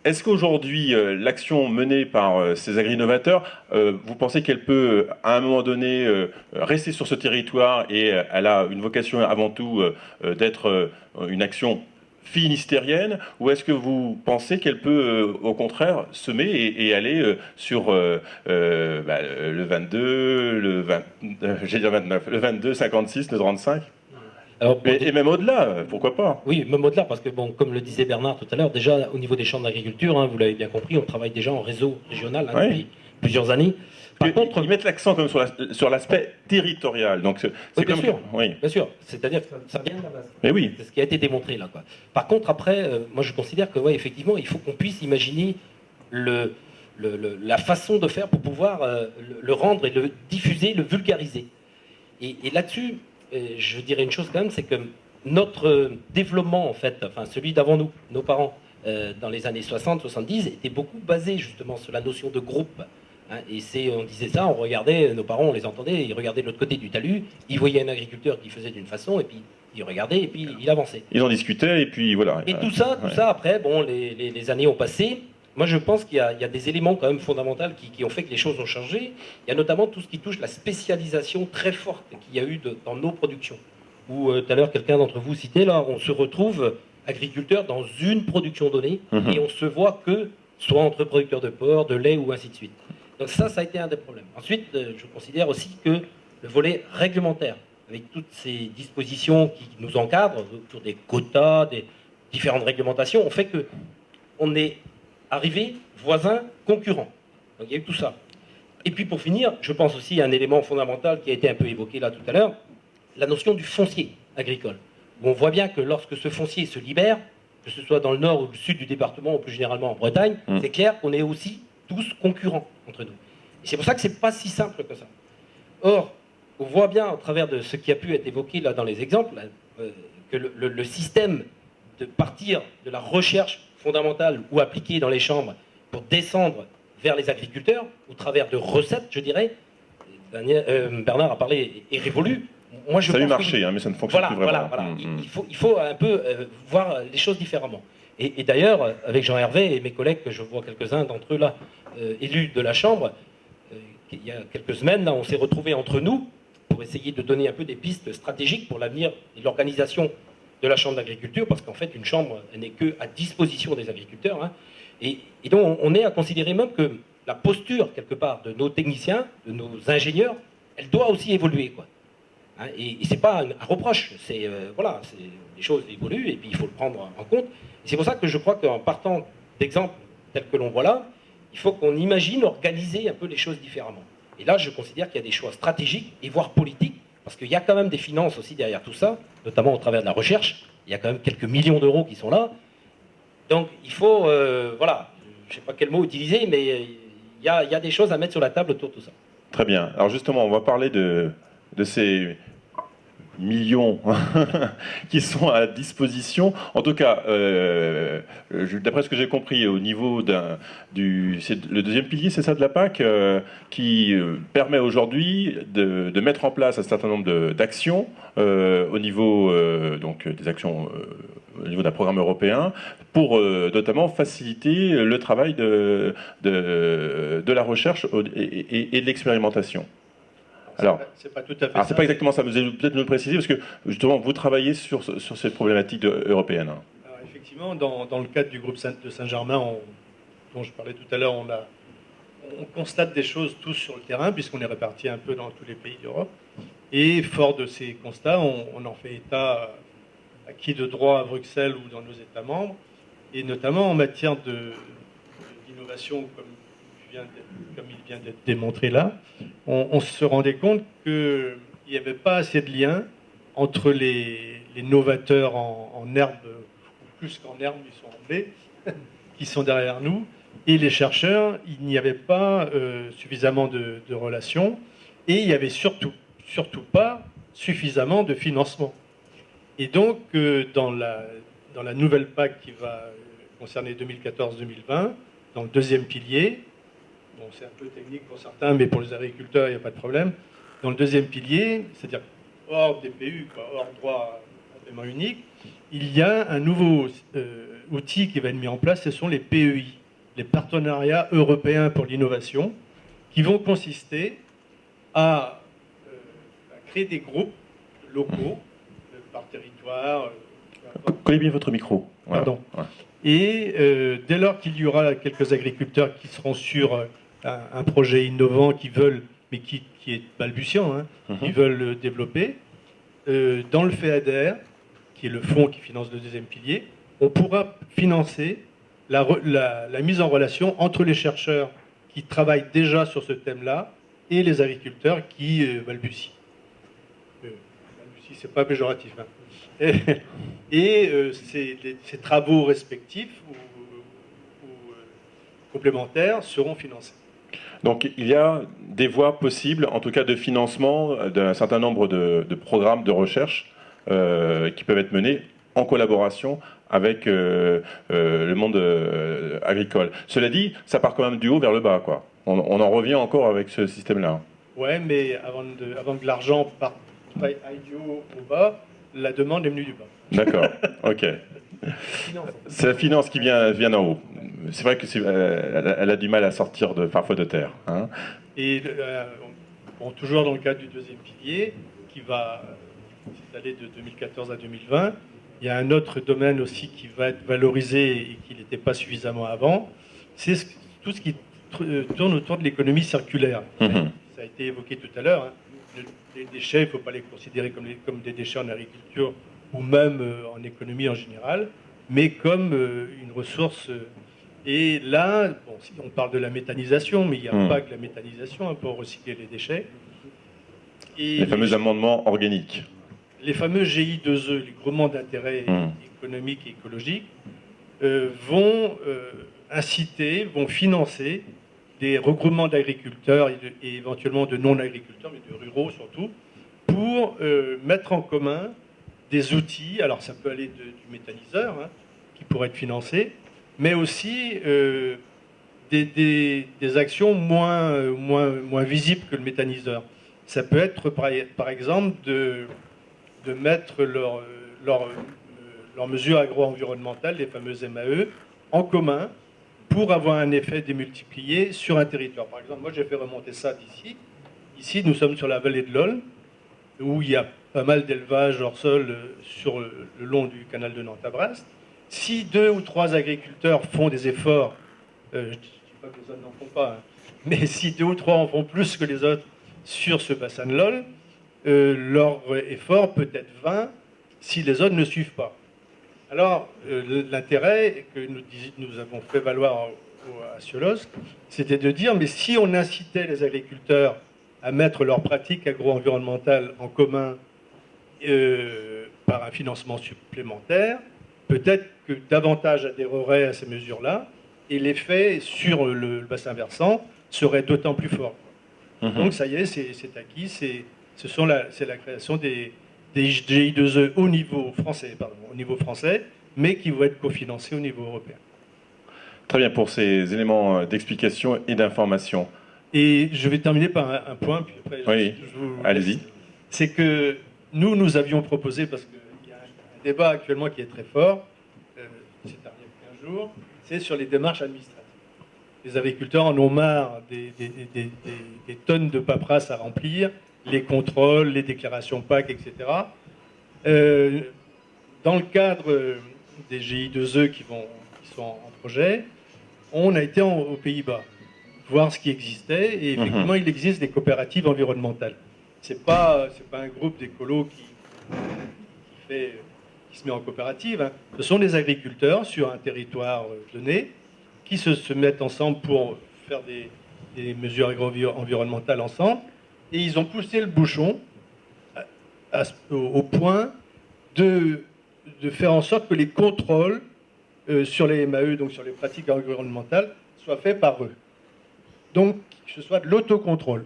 [SPEAKER 1] est-ce qu'aujourd'hui, l'action menée par ces agri-novateurs, vous pensez qu'elle peut, à un moment donné, rester sur ce territoire, et elle a une vocation avant tout d'être une action finistérienne, ou est-ce que vous pensez qu'elle peut, au contraire, semer et aller sur le 22, le 29, le 22, 56, le 35 ? Alors, et même au-delà, pourquoi pas?
[SPEAKER 2] Oui, même au-delà, parce que, comme le disait Bernard tout à l'heure, déjà au niveau des chambres d'agriculture, vous l'avez bien compris, on travaille déjà en réseau régional depuis plusieurs années.
[SPEAKER 1] Par contre, ils mettent l'accent quand même sur l'aspect territorial. Donc c'est
[SPEAKER 2] bien sûr. Oui. Bien sûr. C'est-à-dire que ça vient de la base.
[SPEAKER 1] Mais oui.
[SPEAKER 2] C'est ce qui a été démontré là, quoi. Par contre, après, moi je considère que, effectivement, il faut qu'on puisse imaginer la façon de faire pour pouvoir le rendre et le diffuser, le vulgariser. Et là-dessus, je dirais une chose quand même, c'est que notre développement, en fait, enfin celui d'avant nous, nos parents, dans les années 60-70, était beaucoup basé justement sur la notion de groupe. Et on disait ça, on regardait, nos parents, on les entendait, ils regardaient de l'autre côté du talus, ils voyaient un agriculteur qui faisait d'une façon, et puis ils regardaient, et puis il avançait.
[SPEAKER 1] Ils en discutaient, et puis voilà.
[SPEAKER 2] Et tout ça, après, les années ont passé. Moi, je pense qu'il y a des éléments quand même fondamentaux qui ont fait que les choses ont changé. Il y a notamment tout ce qui touche la spécialisation très forte qu'il y a eu dans nos productions. Où tout à l'heure, quelqu'un d'entre vous citait, là, on se retrouve agriculteur dans une production donnée, et on se voit que, soit entre producteurs de porc, de lait, ou ainsi de suite. Donc ça a été un des problèmes. Ensuite, je considère aussi que le volet réglementaire, avec toutes ces dispositions qui nous encadrent, autour des quotas, des différentes réglementations, ont fait qu'on est arrivé voisins, concurrents. Donc il y a eu tout ça. Et puis pour finir, je pense aussi à un élément fondamental qui a été un peu évoqué là tout à l'heure, la notion du foncier agricole. où on voit bien que lorsque ce foncier se libère, que ce soit dans le nord ou le sud du département, ou plus généralement en Bretagne, c'est clair qu'on est aussi tous concurrents entre nous. Et c'est pour ça que c'est pas si simple que ça. Or, on voit bien, à travers de ce qui a pu être évoqué là dans les exemples, que le système de partir de la recherche fondamentale ou appliquée dans les chambres pour descendre vers les agriculteurs, au travers de recettes, je dirais, Bernard a parlé, est révolu. Moi, je
[SPEAKER 1] ça a eu
[SPEAKER 2] pense
[SPEAKER 1] marché, mais ça ne fonctionne plus vraiment.
[SPEAKER 2] Il faut un peu voir les choses différemment. Et d'ailleurs, avec Jean-Hervé et mes collègues, que je vois quelques-uns d'entre eux là, élus de la Chambre, il y a quelques semaines, là, on s'est retrouvés entre nous pour essayer de donner un peu des pistes stratégiques pour l'avenir et l'organisation de la Chambre d'agriculture, parce qu'en fait, une Chambre n'est qu'à disposition des agriculteurs. Hein. Et donc, on est à considérer même que la posture, quelque part, de nos techniciens, de nos ingénieurs, elle doit aussi évoluer, quoi. Hein, et c'est pas un reproche, c'est voilà, les choses évoluent et puis il faut le prendre en compte. Et c'est pour ça que je crois qu'en partant d'exemples tels que l'on voit là, il faut qu'on imagine organiser un peu les choses différemment. Et là, je considère qu'il y a des choix stratégiques et voire politiques, parce qu'il y a quand même des finances aussi derrière tout ça, notamment au travers de la recherche. Il y a quand même quelques millions d'euros qui sont là. Donc il faut, voilà, je ne sais pas quel mot utiliser, mais il y a des choses à mettre sur la table autour de tout ça.
[SPEAKER 1] Très bien. Alors justement, on va parler de ces millions qui sont à disposition. En tout cas, d'après ce que j'ai compris, au niveau c'est le deuxième pilier, c'est ça, de la PAC, qui permet aujourd'hui de mettre en place un certain nombre d'actions au niveau donc des actions au niveau d'un programme européen pour notamment faciliter le travail de la recherche et de l'expérimentation. Alors,
[SPEAKER 3] c'est pas tout à fait
[SPEAKER 1] c'est pas exactement ça. Vous allez peut-être nous le préciser, parce que justement, vous travaillez sur cette problématique européenne.
[SPEAKER 3] Alors, effectivement, dans le cadre du groupe de Saint-Germain, dont je parlais tout à l'heure, on constate des choses tous sur le terrain, puisqu'on est répartis un peu dans tous les pays d'Europe. Et fort de ces constats, on en fait état acquis de droit à Bruxelles ou dans nos États membres, et notamment en matière d'innovation, comme il vient d'être démontré là, on se rendait compte qu'il n'y avait pas assez de lien entre les novateurs en herbe, ou plus qu'en herbe, ils sont en blé, qui sont derrière nous, et les chercheurs. Il n'y avait pas suffisamment de relations, et il n'y avait surtout pas suffisamment de financement. Et donc, dans la nouvelle PAC qui va concerner 2014-2020, dans le deuxième pilier, bon, c'est un peu technique pour certains, mais pour les agriculteurs, il n'y a pas de problème. Dans le deuxième pilier, c'est-à-dire hors DPU, hors droit à paiement unique, il y a un nouveau outil qui va être mis en place, ce sont les PEI, les partenariats européens pour l'innovation, qui vont consister à créer des groupes locaux par territoire.
[SPEAKER 1] Collez bien votre micro.
[SPEAKER 3] Voilà. Pardon. Ouais. Et dès lors qu'il y aura quelques agriculteurs qui seront sur un projet innovant mais qui est balbutiant, hein, qui veulent développer, dans le FEADER, qui est le fonds qui finance le deuxième pilier, on pourra financer la mise en relation entre les chercheurs qui travaillent déjà sur ce thème-là et les agriculteurs qui balbutient. Balbutie, c'est pas péjoratif. Hein. Ces travaux respectifs ou complémentaires seront financés.
[SPEAKER 1] Donc il y a des voies possibles, en tout cas de financement d'un certain nombre de programmes de recherche qui peuvent être menés en collaboration avec le monde agricole. Cela dit, ça part quand même du haut vers le bas, quoi. On en revient encore avec ce système-là.
[SPEAKER 3] Ouais, mais avant que l'argent parte du haut au bas, la demande est venue du bas.
[SPEAKER 1] D'accord, ok. C'est la finance qui vient d'en haut. C'est vrai que elle a du mal à sortir parfois de terre. Hein.
[SPEAKER 3] Et toujours dans le cadre du deuxième pilier, qui va s'étaler de 2014 à 2020, il y a un autre domaine aussi qui va être valorisé et qui n'était pas suffisamment avant, c'est tout ce qui tourne autour de l'économie circulaire. Ça a été évoqué tout à l'heure. Hein. Les déchets, il ne faut pas les considérer comme des déchets en agriculture ou même en économie en général, mais comme une ressource. Et là, bon, si on parle de la méthanisation, mais il n'y a pas que la méthanisation pour recycler les déchets.
[SPEAKER 1] Et les fameux amendements organiques.
[SPEAKER 3] les fameux GI2E, les groupements d'intérêt économique et écologique, vont inciter, vont financer des regroupements d'agriculteurs et éventuellement de non-agriculteurs, mais de ruraux surtout, pour mettre en commun des outils. Alors ça peut aller du méthaniseur, hein, qui pourrait être financé, mais aussi des actions moins visibles que le méthaniseur. Ça peut être par exemple de mettre leurs mesures agro-environnementales, les fameuses MAE, en commun pour avoir un effet démultiplié sur un territoire. Par exemple, moi j'ai fait remonter ça d'ici. Ici, nous sommes sur la vallée de l'Aulne, où il y a pas mal d'élevage hors sol sur le long du canal de Nantes à Brest. Si 2 ou 3 agriculteurs font des efforts, je ne dis pas que les autres n'en font pas, hein, mais si 2 ou 3 en font plus que les autres sur ce bassin de l'Aulne, leur effort peut être 20 si les autres ne suivent pas. Alors, l'intérêt que nous avons fait valoir à Ciolos, c'était de dire, mais si on incitait les agriculteurs à mettre leurs pratiques agro-environnementales en commun par un financement supplémentaire, peut-être que davantage adhéreraient à ces mesures-là, et l'effet sur le bassin versant serait d'autant plus fort. Donc ça y est, c'est acquis, c'est la création des GI2E au niveau français, mais qui vont être cofinancés au niveau européen.
[SPEAKER 1] Très bien pour ces éléments d'explication et d'information.
[SPEAKER 3] Et je vais terminer par un point, puis après
[SPEAKER 1] oui, allez-y.
[SPEAKER 3] C'est que nous avions proposé, parce qu'il y a un débat actuellement qui est très fort, c'est arrivé il y a 15 jours, c'est sur les démarches administratives. Les agriculteurs en ont marre des tonnes de paperasse à remplir, les contrôles, les déclarations PAC, etc. Dans le cadre des GI2E qui sont en projet, on a été aux Pays-Bas voir ce qui existait, et effectivement, il existe des coopératives environnementales. C'est pas un groupe d'écolos qui se met en coopérative, hein. Ce sont des agriculteurs sur un territoire donné qui se mettent ensemble pour faire des mesures agro-environnementales ensemble, et ils ont poussé le bouchon au point de faire en sorte que les contrôles sur les MAE, donc sur les pratiques environnementales, soient faits par eux. Donc, que ce soit de l'autocontrôle.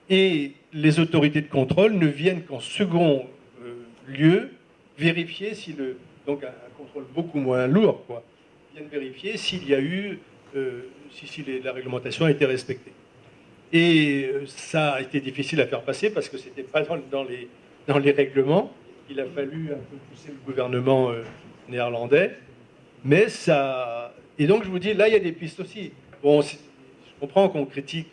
[SPEAKER 3] Et les autorités de contrôle ne viennent qu'en second lieu vérifier si donc un contrôle beaucoup moins lourd, quoi, viennent vérifier s'il y a eu, si la réglementation a été respectée. Et ça a été difficile à faire passer parce que c'était pas dans les règlements. Il a fallu un peu pousser le gouvernement néerlandais, mais ça. Et donc je vous dis, là il y a des pistes aussi. Bon, je comprends qu'on critique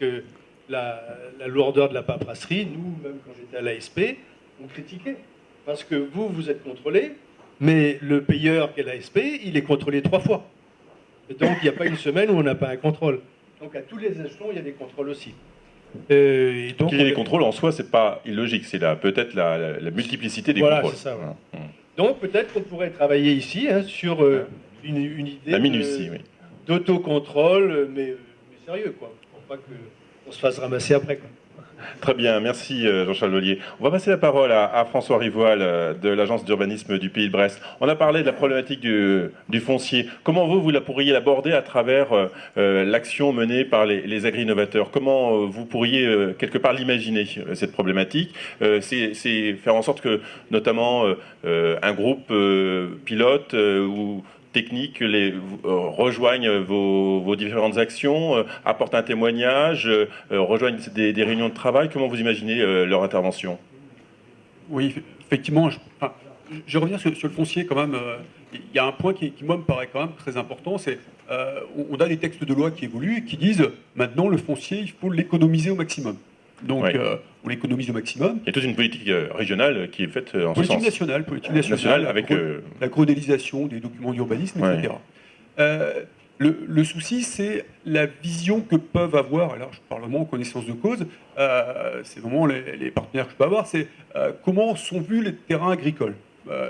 [SPEAKER 3] la lourdeur de la paperasserie. Nous, même quand j'étais à l'ASP, on critiquait parce que vous êtes contrôlé, mais le payeur qui est l'ASP, il est contrôlé 3 fois. Et donc il n'y a pas une semaine où on n'a pas un contrôle. Donc à tous les échelons, il y a des contrôles aussi.
[SPEAKER 1] Et donc, qu'il y ait des contrôles en soi, c'est pas illogique, c'est peut-être la multiplicité des contrôles.
[SPEAKER 3] C'est ça, ouais. Donc peut-être qu'on pourrait travailler ici sur une idée d'autocontrôle, mais sérieux, quoi, pour pas qu'on se fasse ramasser après, quoi.
[SPEAKER 1] Très bien, merci Jean-Charles Lollier. On va passer la parole à François Rivoal de l'agence d'urbanisme du Pays de Brest. On a parlé de la problématique du foncier. Comment vous la pourriez l'aborder à travers l'action menée par les agri-innovateurs? Comment vous pourriez quelque part l'imaginer, cette problématique? C'est faire en sorte que notamment un groupe pilote ou techniques rejoignent vos différentes actions, apportent un témoignage, rejoignent des réunions de travail. Comment vous imaginez leur intervention?
[SPEAKER 5] Oui, effectivement, je reviens sur le foncier quand même. Il y a un point qui moi, me paraît quand même très important, c'est on a des textes de loi qui évoluent et qui disent maintenant le foncier, il faut l'économiser au maximum. Donc, on l'économise au maximum.
[SPEAKER 1] Il y a toute une politique régionale qui est faite en ce sens.
[SPEAKER 5] Politique nationale,
[SPEAKER 1] avec
[SPEAKER 5] la chronilisation des documents d'urbanisme, etc. Le souci, c'est la vision que peuvent avoir, alors je parle vraiment en connaissance de cause, c'est vraiment les partenaires que je peux avoir, c'est comment sont vus les terrains agricoles.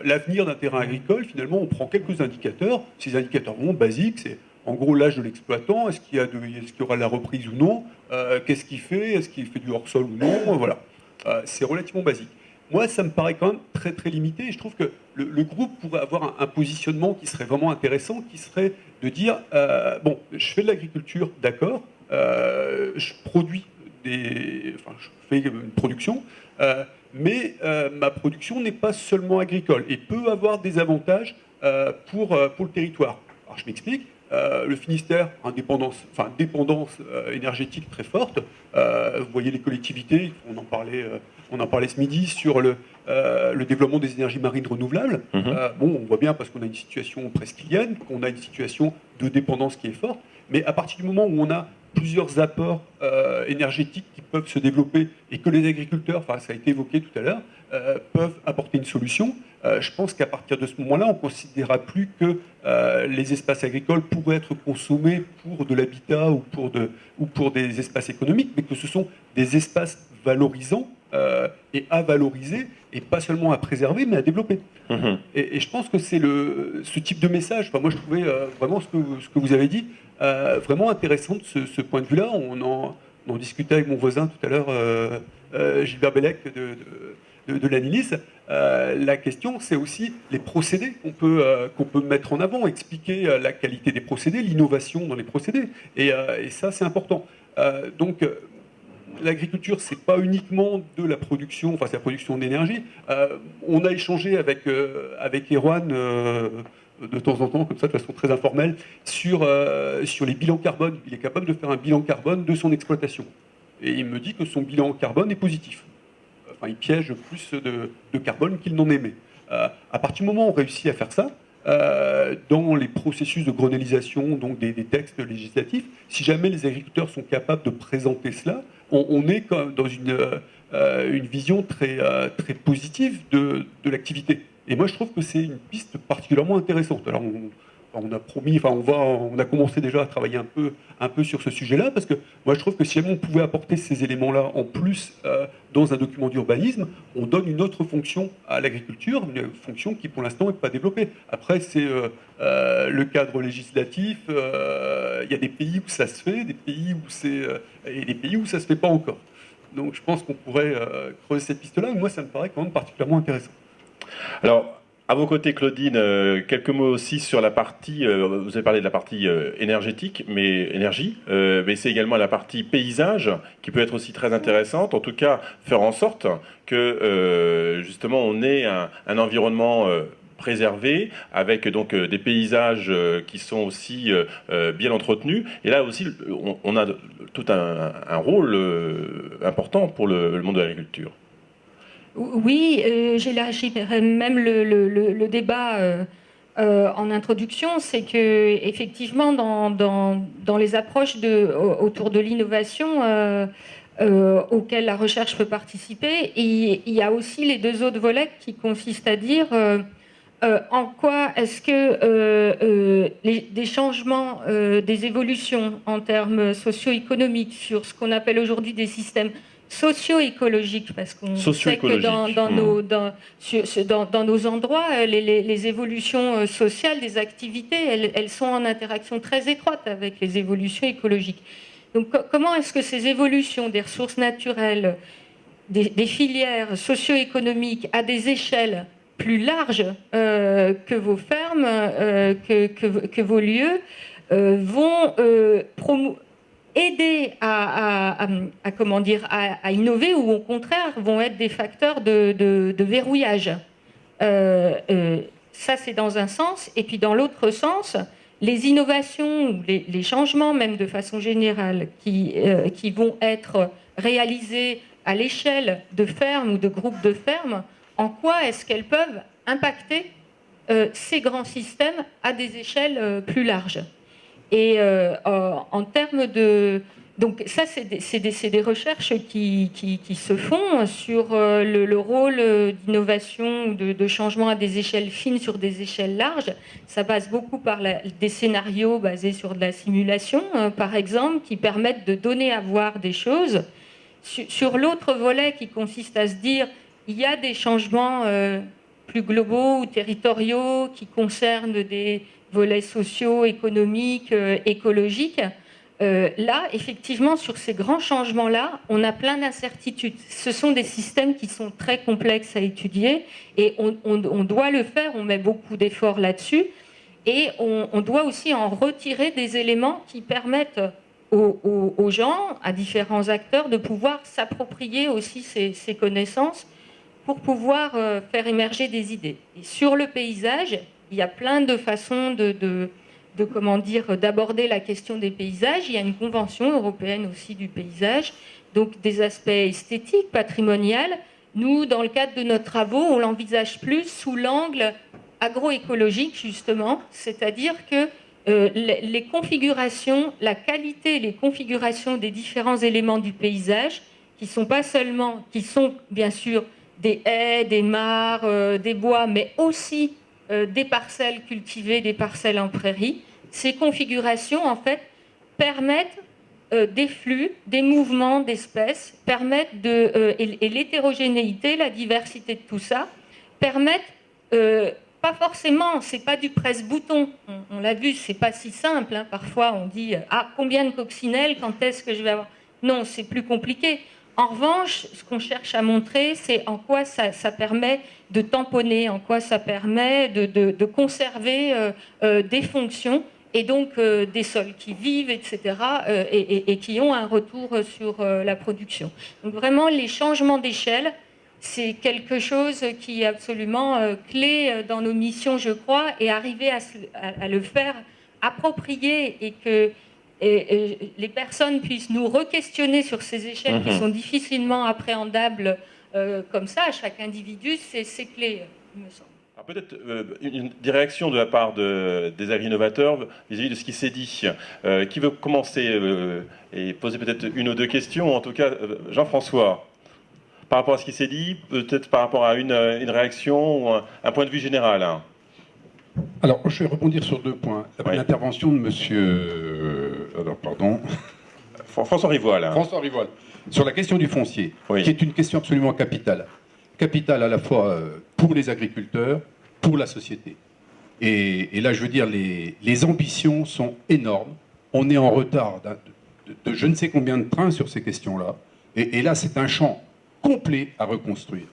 [SPEAKER 5] L'avenir d'un terrain agricole, finalement, on prend quelques indicateurs. Ces indicateurs vraiment basiques, c'est en gros l'âge de l'exploitant, est-ce qu'il y aura de la reprise ou non, qu'est-ce qu'il fait, est-ce qu'il fait du hors-sol ou non, voilà. C'est relativement basique. moi, ça me paraît quand même très très limité. Et je trouve que le groupe pourrait avoir un positionnement qui serait vraiment intéressant, qui serait de dire, bon, je fais de l'agriculture, d'accord, je produis enfin, je fais une production, mais ma production n'est pas seulement agricole et peut avoir des avantages pour le territoire. Alors je m'explique. Le Finistère, dépendance énergétique très forte. Vous voyez les collectivités, on en parlait ce midi sur le développement des énergies marines renouvelables. Bon, on voit bien parce qu'on a une situation presqu'ilienne, qu'on a une situation de dépendance qui est forte, mais à partir du moment où on a plusieurs apports énergétiques qui peuvent se développer et que les agriculteurs, enfin ça a été évoqué tout à l'heure, peuvent apporter une solution. Je pense qu'à partir de ce moment-là, on ne considérera plus que les espaces agricoles pourraient être consommés pour de l'habitat ou pour des espaces économiques, mais que ce sont des espaces valorisants et à valoriser, et pas seulement à préserver, mais à développer. Et je pense que c'est ce type de message, enfin, moi je trouvais vraiment ce que vous avez dit, vraiment intéressant de ce point de vue-là. On en discutait avec mon voisin tout à l'heure, Gilbert Bellec de l'ANILIS. La question, c'est aussi les procédés qu'on peut mettre en avant, expliquer la qualité des procédés, l'innovation dans les procédés. Et ça, c'est important. Donc, l'agriculture, c'est pas uniquement de la production, enfin, c'est la production d'énergie. On a échangé avec Erwan de temps en temps, comme ça, de façon très informelle, sur les bilans carbone. Il est capable de faire un bilan carbone de son exploitation. Et il me dit que son bilan carbone est positif. Enfin, il piège plus de carbone qu'il n'en émet. À partir du moment où on réussit à faire ça, dans les processus de grenellisation, donc des textes législatifs, si jamais les agriculteurs sont capables de présenter cela, on est quand même dans une vision très, très positive de l'activité. Et moi, je trouve que c'est une piste particulièrement intéressante. Alors, on a promis, enfin, on a commencé déjà à travailler un peu sur ce sujet-là, parce que moi, je trouve que si jamais on pouvait apporter ces éléments-là en plus dans un document d'urbanisme, on donne une autre fonction à l'agriculture, une fonction qui, pour l'instant, n'est pas développée. Après, c'est le cadre législatif. Il y a des pays où ça se fait, des pays et des pays où ça se fait pas encore. Donc, je pense qu'on pourrait creuser cette piste-là. Moi, ça me paraît quand même particulièrement intéressant.
[SPEAKER 1] Alors, à vos côtés, Claudine, quelques mots aussi sur la partie, vous avez parlé de la partie énergétique, mais c'est également la partie paysage, qui peut être aussi très intéressante. En tout cas, faire en sorte que, justement, on ait un environnement préservé, avec donc des paysages qui sont aussi bien entretenus. Et là aussi, on a tout un rôle important pour le monde de l'agriculture.
[SPEAKER 4] Oui, j'élargirais même le débat en introduction, c'est que effectivement dans les approches autour de l'innovation auxquelles la recherche peut participer, il y a aussi les deux autres volets qui consistent à dire en quoi est-ce que des changements, des évolutions en termes socio-économiques sur ce qu'on appelle aujourd'hui des systèmes socio-écologiques, parce qu'on sait que dans nos endroits, les évolutions sociales des activités, elles sont en interaction très étroite avec les évolutions écologiques. Donc comment est-ce que ces évolutions des ressources naturelles, des filières socio-économiques à des échelles plus larges que vos fermes, que vos lieux, vont aider à innover, ou au contraire vont être des facteurs de verrouillage. Ça, c'est dans un sens. Et puis dans l'autre sens, les innovations ou les changements, même de façon générale, qui vont être réalisés à l'échelle de fermes ou de groupes de fermes, en quoi est-ce qu'elles peuvent impacter ces grands systèmes à des échelles plus larges. Et en termes de... Donc ça, c'est des recherches qui se font sur le rôle d'innovation ou de changement à des échelles fines sur des échelles larges. Ça passe beaucoup par des scénarios basés sur de la simulation, par exemple, qui permettent de donner à voir des choses. Sur l'autre volet qui consiste à se dire il y a des changements plus globaux ou territoriaux qui concernent des volets sociaux, économiques, écologiques. Là, effectivement, sur ces grands changements-là, on a plein d'incertitudes. Ce sont des systèmes qui sont très complexes à étudier et on doit le faire, on met beaucoup d'efforts là-dessus et on doit aussi en retirer des éléments qui permettent aux gens, à différents acteurs, de pouvoir s'approprier aussi ces connaissances pour pouvoir faire émerger des idées. Et sur le paysage, il y a plein de façons d'aborder la question des paysages. Il y a une convention européenne aussi du paysage, donc des aspects esthétiques, patrimoniaux. Nous, dans le cadre de nos travaux, on l'envisage plus sous l'angle agroécologique, justement, c'est-à-dire que les configurations, la qualité et les configurations des différents éléments du paysage, qui sont bien sûr des haies, des mares, des bois, mais aussi des parcelles cultivées, des parcelles en prairie. Ces configurations, en fait, permettent des flux, des mouvements d'espèces, et l'hétérogénéité, la diversité de tout ça, permettent, pas forcément, c'est pas du presse-bouton, on l'a vu, c'est pas si simple, hein. Parfois on dit « Ah, combien de coccinelles, quand est-ce que je vais avoir ?» Non, c'est plus compliqué. En revanche, ce qu'on cherche à montrer, c'est en quoi ça permet de tamponner, en quoi ça permet de conserver des fonctions et donc des sols qui vivent, etc., et qui ont un retour sur la production. Donc vraiment, les changements d'échelle, c'est quelque chose qui est absolument clé dans nos missions, je crois, et arriver à le faire approprier et que les personnes puissent nous re-questionner sur ces échelles qui sont difficilement appréhendables comme ça à chaque individu, c'est clé, il me semble.
[SPEAKER 1] Alors peut-être des réactions de la part des agri-innovateurs vis-à-vis de ce qui s'est dit. Qui veut commencer et poser peut-être une ou deux questions? En tout cas, Jean-François, par rapport à ce qui s'est dit, peut-être par rapport à une réaction ou un point de vue général, hein.
[SPEAKER 7] Alors, je vais rebondir sur 2 points. L'intervention de monsieur...
[SPEAKER 1] François Rivoal. Hein.
[SPEAKER 7] François Rivoal. Sur la question du foncier,
[SPEAKER 1] oui,
[SPEAKER 7] qui est une question absolument capitale. Capitale à la fois pour les agriculteurs, pour la société. Et là, je veux dire, les ambitions sont énormes. On est en retard de je ne sais combien de trains sur ces questions-là. Et là, c'est un champ complet à reconstruire.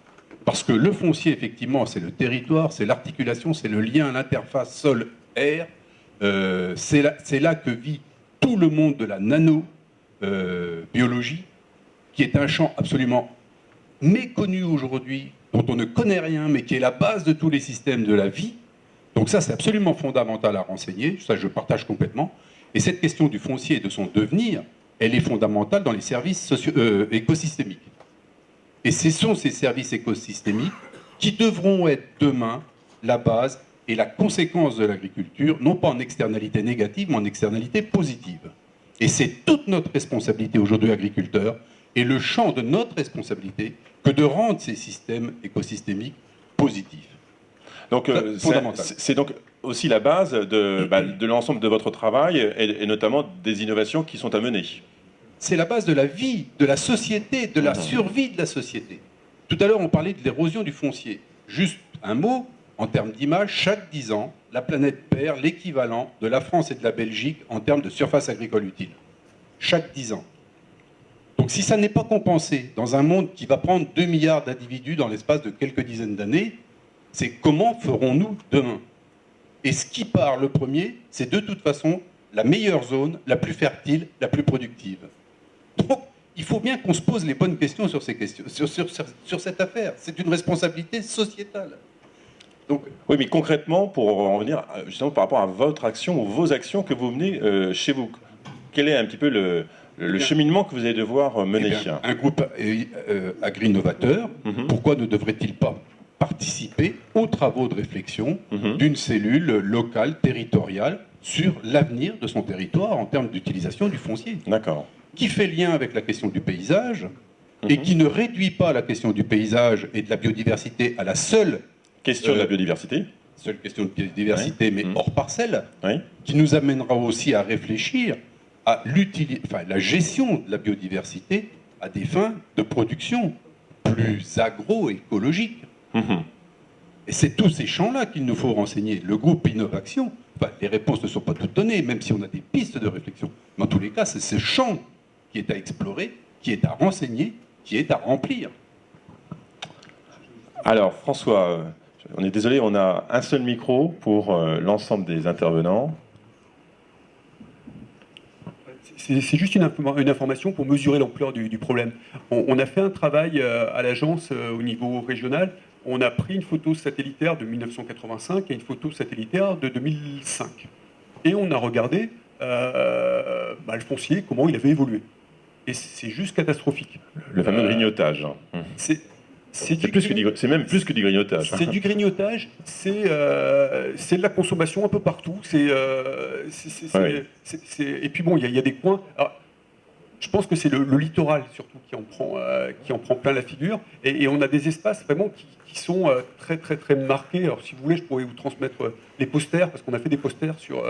[SPEAKER 7] Parce que le foncier, effectivement, c'est le territoire, c'est l'articulation, c'est le lien à l'interface sol-air. C'est là que vit tout le monde de la nanobiologie, qui est un champ absolument méconnu aujourd'hui, dont on ne connaît rien, mais qui est la base de tous les systèmes de la vie. Donc ça, c'est absolument fondamental à renseigner. Ça, je partage complètement. Et cette question du foncier et de son devenir, elle est fondamentale dans les services écosystémiques. Et ce sont ces services écosystémiques qui devront être demain la base et la conséquence de l'agriculture, non pas en externalité négative, mais en externalité positive. Et c'est toute notre responsabilité aujourd'hui, agriculteurs, et le champ de notre responsabilité, que de rendre ces systèmes écosystémiques positifs.
[SPEAKER 1] Donc c'est donc aussi la base de l'ensemble de votre travail et notamment des innovations qui sont à mener.
[SPEAKER 7] C'est la base de la vie, de la société, de la survie de la société. Tout à l'heure, on parlait de l'érosion du foncier. Juste un mot, en termes d'image, chaque 10 ans, la planète perd l'équivalent de la France et de la Belgique en termes de surface agricole utile. Chaque 10 ans. Donc si ça n'est pas compensé dans un monde qui va prendre 2 milliards d'individus dans l'espace de quelques dizaines d'années, c'est comment ferons-nous demain? Et ce qui part le premier, c'est de toute façon la meilleure zone, la plus fertile, la plus productive. Donc, il faut bien qu'on se pose les bonnes questions sur ces questions, sur cette affaire. C'est une responsabilité sociétale. Donc,
[SPEAKER 1] oui, mais concrètement, pour en revenir justement par rapport à votre action ou vos actions que vous menez chez vous, quel est un petit peu le cheminement que vous allez devoir mener?
[SPEAKER 7] Un groupe agri-innovateur, pourquoi ne devrait-il pas participer aux travaux de réflexion d'une cellule locale, territoriale, sur l'avenir de son territoire en termes d'utilisation du foncier?
[SPEAKER 1] D'accord.
[SPEAKER 7] Qui fait lien avec la question du paysage et qui ne réduit pas la question du paysage et de la biodiversité à la seule
[SPEAKER 1] question de la biodiversité.
[SPEAKER 7] Seule question de biodiversité, mais hors parcelle,
[SPEAKER 1] oui,
[SPEAKER 7] qui nous amènera aussi à réfléchir à la gestion de la biodiversité à des fins de production plus agroécologiques. Et c'est tous ces champs-là qu'il nous faut renseigner. Le groupe Innovaction les réponses ne sont pas toutes données, même si on a des pistes de réflexion. Mais en tous les cas, c'est ce champ qui est à explorer, qui est à renseigner, qui est à remplir.
[SPEAKER 1] Alors, François, on est désolé, on a un seul micro pour l'ensemble des intervenants.
[SPEAKER 5] C'est juste une information pour mesurer l'ampleur du problème. On a fait un travail à l'agence au niveau régional. On a pris une photo satellitaire de 1985 et une photo satellitaire de 2005. Et on a regardé le foncier, comment il avait évolué. Et c'est juste catastrophique.
[SPEAKER 1] Le fameux grignotage. C'est même plus que du grignotage.
[SPEAKER 5] C'est du grignotage, c'est de la consommation un peu partout. Et puis bon, il y a des coins. Alors, je pense que c'est le littoral surtout qui en prend plein la figure. Et on a des espaces vraiment qui sont très très très marqués. Alors si vous voulez, je pourrais vous transmettre les posters, parce qu'on a fait des posters sur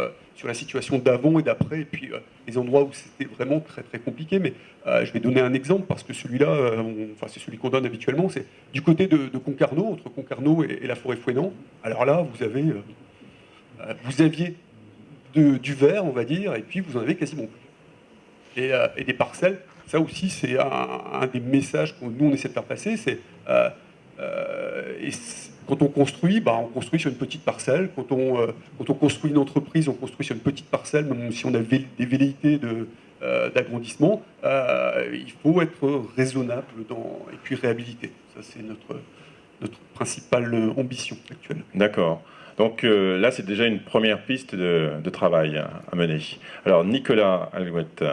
[SPEAKER 5] la situation d'avant et d'après, et puis les endroits où c'était vraiment très très compliqué. Mais je vais donner un exemple, parce que celui-là, c'est celui qu'on donne habituellement, c'est du côté de Concarneau, entre Concarneau et la forêt Fouesnant. Alors là, vous aviez du vert, on va dire, et puis vous en avez quasiment plus. Et des parcelles, ça aussi c'est un des messages que nous on essaie de faire passer, c'est quand on construit, on construit sur une petite parcelle. Quand on construit une entreprise, on construit sur une petite parcelle, même si on a des velléités d'agrandissement. Il faut être raisonnable et puis réhabiliter. Ça, c'est notre principale ambition actuelle.
[SPEAKER 1] D'accord. Donc là, c'est déjà une première piste de travail à mener. Alors, Nicolas Alouette.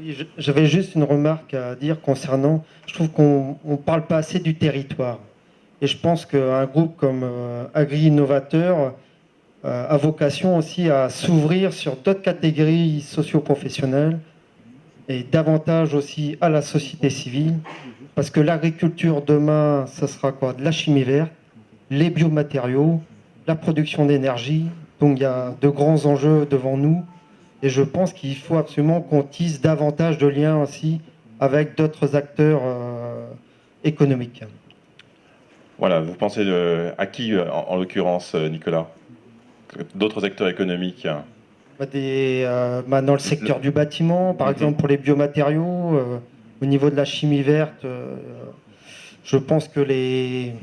[SPEAKER 8] Oui, j'avais juste une remarque à dire concernant, je trouve qu'on ne parle pas assez du territoire. Et je pense qu'un groupe comme Agri-Innovateur a vocation aussi à s'ouvrir sur d'autres catégories socio-professionnelles et davantage aussi à la société civile. Parce que l'agriculture demain, ça sera quoi? De la chimie verte, les biomatériaux, la production d'énergie. Donc il y a de grands enjeux devant nous. Et je pense qu'il faut absolument qu'on tisse davantage de liens aussi avec d'autres acteurs économiques.
[SPEAKER 1] Voilà, vous pensez à qui en l'occurrence, Nicolas? D'autres acteurs économiques?
[SPEAKER 8] Dans le secteur du bâtiment, par exemple pour les biomatériaux, au niveau de la chimie verte, je pense que les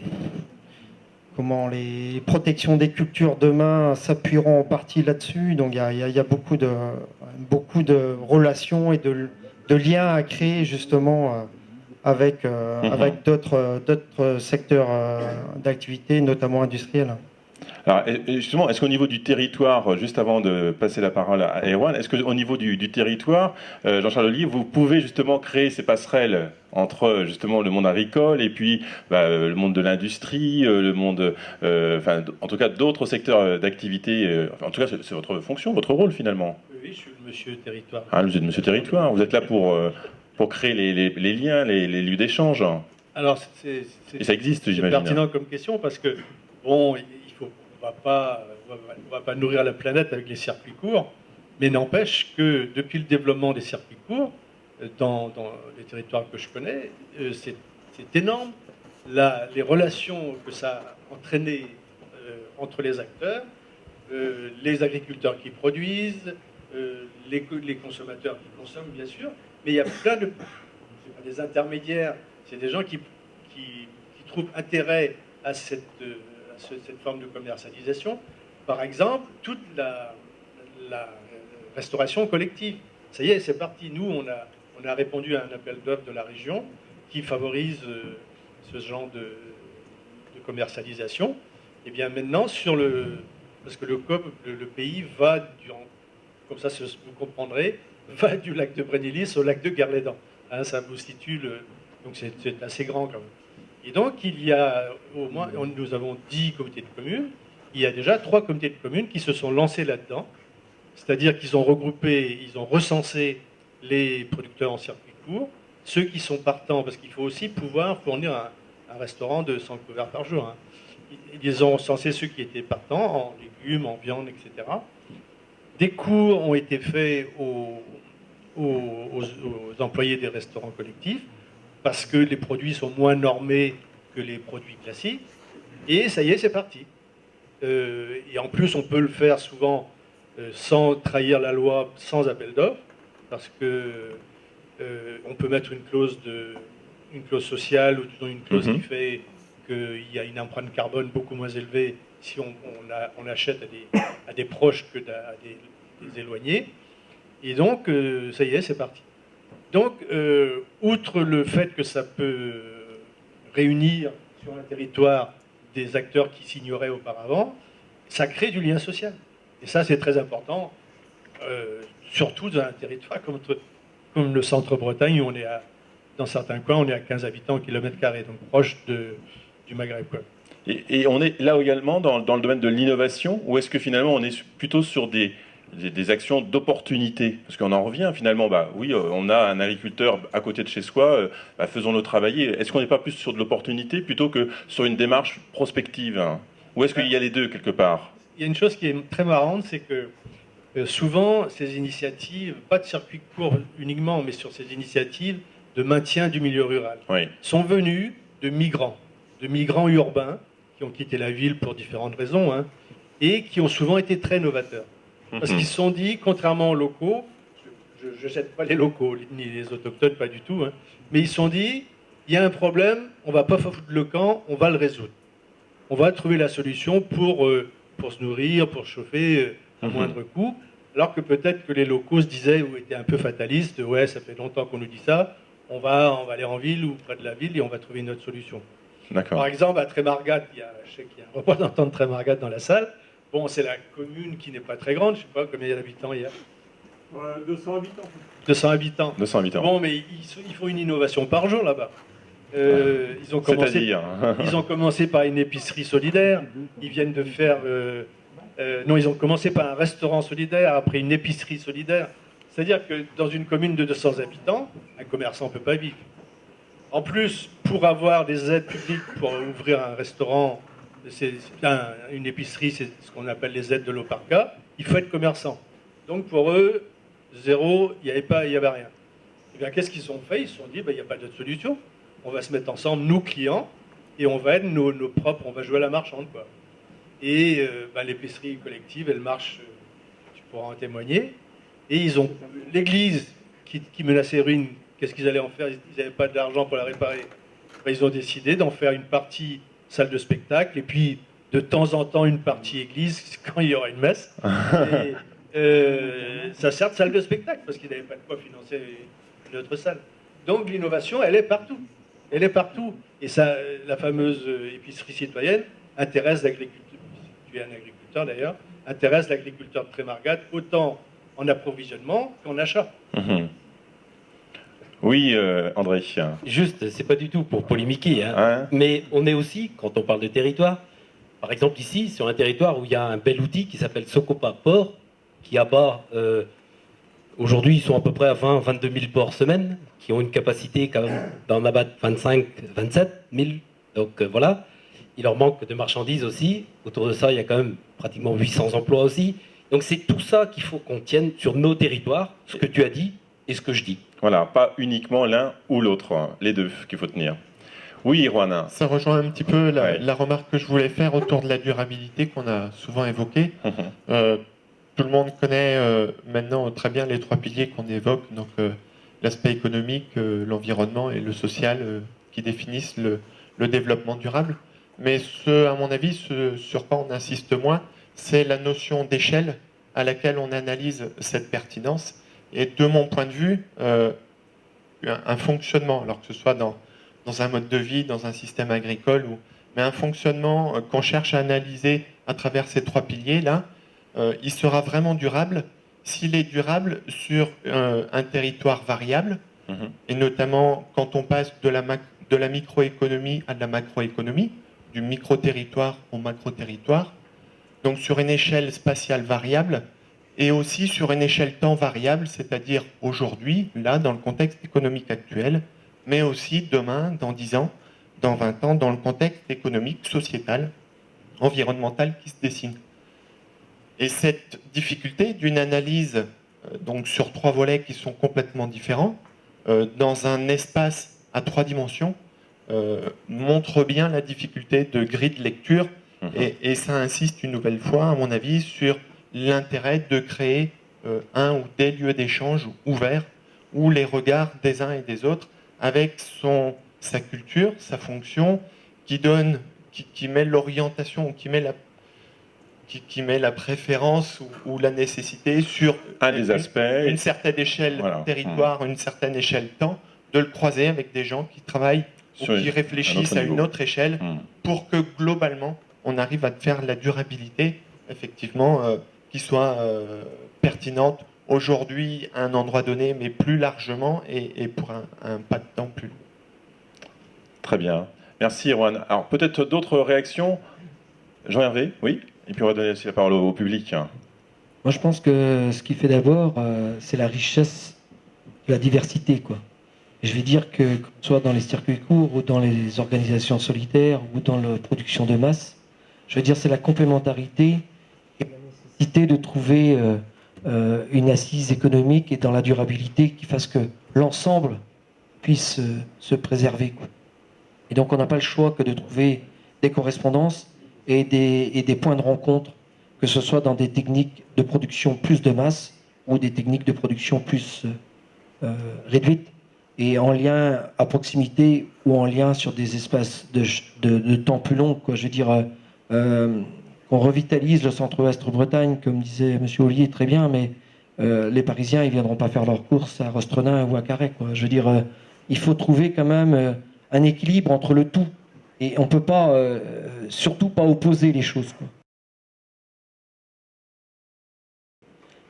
[SPEAKER 8] protections des cultures demain s'appuieront en partie là-dessus. Donc il y a beaucoup de relations et de liens à créer justement avec d'autres secteurs d'activité, notamment industriels.
[SPEAKER 1] Alors, justement, est-ce qu'au niveau du territoire, juste avant de passer la parole à Erwan, est-ce qu'au niveau du territoire, Jean-Charles Ollier, vous pouvez justement créer ces passerelles entre justement le monde agricole et puis le monde de l'industrie, le monde, en tout cas d'autres secteurs d'activité, en tout cas c'est votre fonction, votre rôle finalement.
[SPEAKER 3] Oui, je suis le monsieur territoire.
[SPEAKER 1] Ah, vous êtes monsieur territoire, vous êtes là pour créer les liens, les lieux d'échange.
[SPEAKER 3] Alors,
[SPEAKER 1] et ça existe, j'imagine.
[SPEAKER 3] C'est pertinent comme question parce que, bon, on va pas nourrir la planète avec les circuits courts, mais n'empêche que depuis le développement des circuits courts, dans les territoires que je connais, c'est énorme les relations que ça a entraîné entre les acteurs, les agriculteurs qui produisent, les consommateurs qui consomment, bien sûr, mais il y a plein des intermédiaires, c'est des gens qui trouvent intérêt à cette forme de commercialisation. Par exemple, toute la restauration collective. Ça y est, c'est parti. Nous, on a répondu à un appel d'offres de la région qui favorise ce genre de commercialisation. Et bien maintenant, parce que le pays va, comme ça vous comprendrez, va du lac de Brennilis au lac de Guerlédan. Hein, ça vous situe donc c'est assez grand quand même. Et donc, il y a au moins, nous avons 10 comités de communes, il y a déjà 3 comités de communes qui se sont lancés là-dedans, c'est-à-dire qu'ils ont regroupé, ils ont recensé les producteurs en circuit court, ceux qui sont partants, parce qu'il faut aussi pouvoir fournir un restaurant de 100 couverts par jour. Hein. Ils ont recensé ceux qui étaient partants, en légumes, en viande, etc. Des cours ont été faits aux employés des restaurants collectifs, parce que les produits sont moins normés que les produits classiques. Et ça y est, c'est parti. Et en plus, on peut le faire souvent sans trahir la loi, sans appel d'offres, parce que on peut mettre une clause sociale ou disons une clause qui fait qu'il y a une empreinte carbone beaucoup moins élevée si on achète à des proches que à des éloignés. Et donc, ça y est, c'est parti. Donc, outre le fait que ça peut réunir sur un territoire des acteurs qui s'ignoraient auparavant, ça crée du lien social. Et ça, c'est très important, surtout dans un territoire comme le centre-Bretagne, où on est dans certains coins, on est à 15 habitants au kilomètre carré, donc proche du Maghreb, quoi.
[SPEAKER 1] Et on est là également dans le domaine de l'innovation, ou est-ce que finalement on est plutôt sur des actions d'opportunité? Parce qu'on en revient finalement, oui, on a un agriculteur à côté de chez soi, faisons-le travailler. Est-ce qu'on n'est pas plus sur de l'opportunité plutôt que sur une démarche prospective, hein? Ou est-ce qu'il y a les deux quelque part?
[SPEAKER 3] Il y a une chose qui est très marrante, c'est que souvent ces initiatives, pas de circuit court uniquement, mais sur ces initiatives de maintien du milieu rural, sont venues de migrants urbains qui ont quitté la ville pour différentes raisons, hein, et qui ont souvent été très novateurs. Parce qu'ils se sont dit, contrairement aux locaux, je ne jette pas les locaux, ni les autochtones, pas du tout, hein, mais ils se sont dit, il y a un problème, on ne va pas foutre le camp, on va le résoudre. On va trouver la solution pour se nourrir, pour chauffer à moindre coût, alors que peut-être que les locaux se disaient, ou étaient un peu fatalistes, ouais, ça fait longtemps qu'on nous dit ça, on va aller en ville ou près de la ville et on va trouver une autre solution. Par exemple, à Trémargat, je sais qu'il y a un représentant de Trémargat dans la salle. Bon, c'est la commune qui n'est pas très grande, je ne sais pas combien il y a d'habitants il y a.
[SPEAKER 5] 200 habitants.
[SPEAKER 3] 200 habitants.
[SPEAKER 1] 200 habitants.
[SPEAKER 3] Bon, mais ils font une innovation par jour là-bas. Ils ont commencé par une épicerie solidaire. Ils viennent de faire... non, ils ont commencé par un restaurant solidaire, après une épicerie solidaire. C'est-à-dire que dans une commune de 200 habitants, un commerçant ne peut pas vivre. En plus, pour avoir des aides publiques pour ouvrir un restaurant, une épicerie, c'est ce qu'on appelle les aides de l'OPARCA, il faut être commerçant. Donc pour eux, zéro, il n'y avait rien. Et bien qu'est-ce qu'ils ont fait? Ils se sont dit, il n'y a pas d'autre solution. On va se mettre ensemble, nous clients, et on va être nos propres, on va jouer à la marchande, quoi. Et l'épicerie collective, elle marche, tu pourras en témoigner. Et ils ont l'église qui menaçait ruine. Qu'est-ce qu'ils allaient en faire? Ils n'avaient pas d'argent pour la réparer. Ils ont décidé d'en faire une partie salle de spectacle et puis de temps en temps une partie église quand il y aura une messe. Et, ça sert de salle de spectacle parce qu'ils n'avaient pas de quoi financer une autre salle. Donc l'innovation, elle est partout. Elle est partout. Et ça, la fameuse épicerie citoyenne intéresse l'agriculteur. Tu es un agriculteur d'ailleurs. Intéresse l'agriculteur de Trémargat autant en approvisionnement qu'en achat.
[SPEAKER 1] Oui, André.
[SPEAKER 2] Juste, c'est pas du tout pour polémiquer, hein, mais on est aussi, quand on parle de territoire, par exemple ici, sur un territoire où il y a un bel outil qui s'appelle Socopa Port, qui abat, aujourd'hui ils sont à peu près à 20-22 000 porcs semaine, qui ont une capacité quand même d'en abattre 25-27 000, donc voilà. Il leur manque de marchandises aussi, autour de ça il y a quand même pratiquement 800 emplois aussi, donc c'est tout ça qu'il faut qu'on tienne sur nos territoires, ce que tu as dit et ce que je dis.
[SPEAKER 1] Voilà, pas uniquement l'un ou l'autre, hein, les deux qu'il faut tenir. Oui, Irwana.
[SPEAKER 9] Ça rejoint un petit peu la remarque que je voulais faire autour de la durabilité qu'on a souvent évoquée. Tout le monde connaît maintenant très bien les trois piliers qu'on évoque, donc l'aspect économique, l'environnement et le social qui définissent le développement durable. Mais à mon avis, sur quoi on insiste moins, c'est la notion d'échelle à laquelle on analyse cette pertinence. Et de mon point de vue, un fonctionnement, alors que ce soit dans un mode de vie, dans un système agricole, mais un fonctionnement qu'on cherche à analyser à travers ces trois piliers-là, il sera vraiment durable s'il est durable sur un territoire variable, et notamment quand on passe de la microéconomie à de la macroéconomie, du micro-territoire au macro-territoire, donc sur une échelle spatiale variable, et aussi sur une échelle temps variable, c'est-à-dire aujourd'hui, là, dans le contexte économique actuel, mais aussi demain, dans 10 ans, dans 20 ans, dans le contexte économique, sociétal, environnemental qui se dessine. Et cette difficulté d'une analyse donc sur trois volets qui sont complètement différents, dans un espace à 3 dimensions, montre bien la difficulté de grille de lecture Et ça insiste une nouvelle fois, à mon avis, sur l'intérêt de créer un ou des lieux d'échange ouverts où les regards des uns et des autres, avec sa culture, sa fonction, qui met l'orientation, qui met la préférence ou la nécessité sur une certaine échelle territoire, une certaine échelle temps, de le croiser avec des gens qui travaillent ou qui réfléchissent à une autre échelle pour que globalement on arrive à faire la durabilité effectivement qui soit pertinente aujourd'hui à un endroit donné, mais plus largement et pour un pas de temps plus long.
[SPEAKER 1] Très bien. Merci, Erwan. Alors, peut-être d'autres réactions. Jean-Hervé, oui. Et puis, on va donner aussi la parole au public.
[SPEAKER 8] Moi, je pense que ce qui fait d'abord, c'est la richesse de la diversité, quoi. Et je vais dire que ce soit dans les circuits courts ou dans les organisations solitaires ou dans la production de masse, je veux dire, c'est la complémentarité et la nécessité de trouver une assise économique et dans la durabilité qui fasse que l'ensemble puisse se préserver, quoi. Et donc, on n'a pas le choix que de trouver des correspondances et des points de rencontre, que ce soit dans des techniques de production plus de masse ou des techniques de production plus réduites, et en lien à proximité ou en lien sur des espaces de temps plus longs, quoi. Je veux dire, qu'on revitalise le centre-ouest de Bretagne, comme disait M. Ollier très bien, mais les Parisiens, ils ne viendront pas faire leurs courses à Rostrenin ou à Carhaix, quoi. Je veux dire, il faut trouver quand même un équilibre entre le tout. Et on ne peut pas, surtout pas opposer les choses, quoi.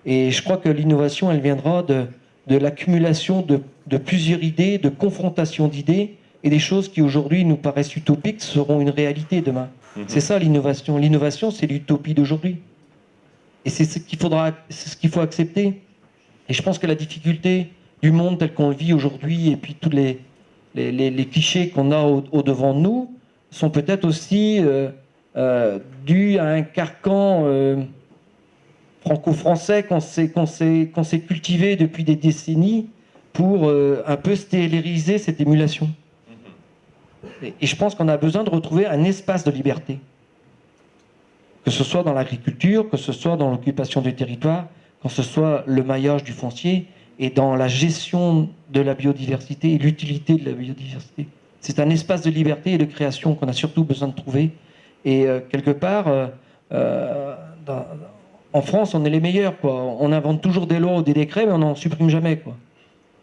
[SPEAKER 8] Et je crois que l'innovation, elle viendra de l'accumulation de plusieurs idées, de confrontation d'idées, et des choses qui aujourd'hui nous paraissent utopiques seront une réalité demain. C'est ça l'innovation. L'innovation, c'est l'utopie d'aujourd'hui. Et c'est ce qu'il faut accepter. Et je pense que la difficulté du monde tel qu'on le vit aujourd'hui, et puis tous les clichés qu'on a au-devant de nous, sont peut-être aussi dus à un carcan franco-français qu'on s'est cultivé depuis des décennies pour un peu stélériser cette émulation. Et je pense qu'on a besoin de retrouver un espace de liberté. Que ce soit dans l'agriculture, que ce soit dans l'occupation du territoire, que ce soit le maillage du foncier et dans la gestion de la biodiversité et l'utilité de la biodiversité. C'est un espace de liberté et de création qu'on a surtout besoin de trouver. Et quelque part, en France, on est les meilleurs, quoi. On invente toujours des lois ou des décrets, mais on n'en supprime jamais, quoi.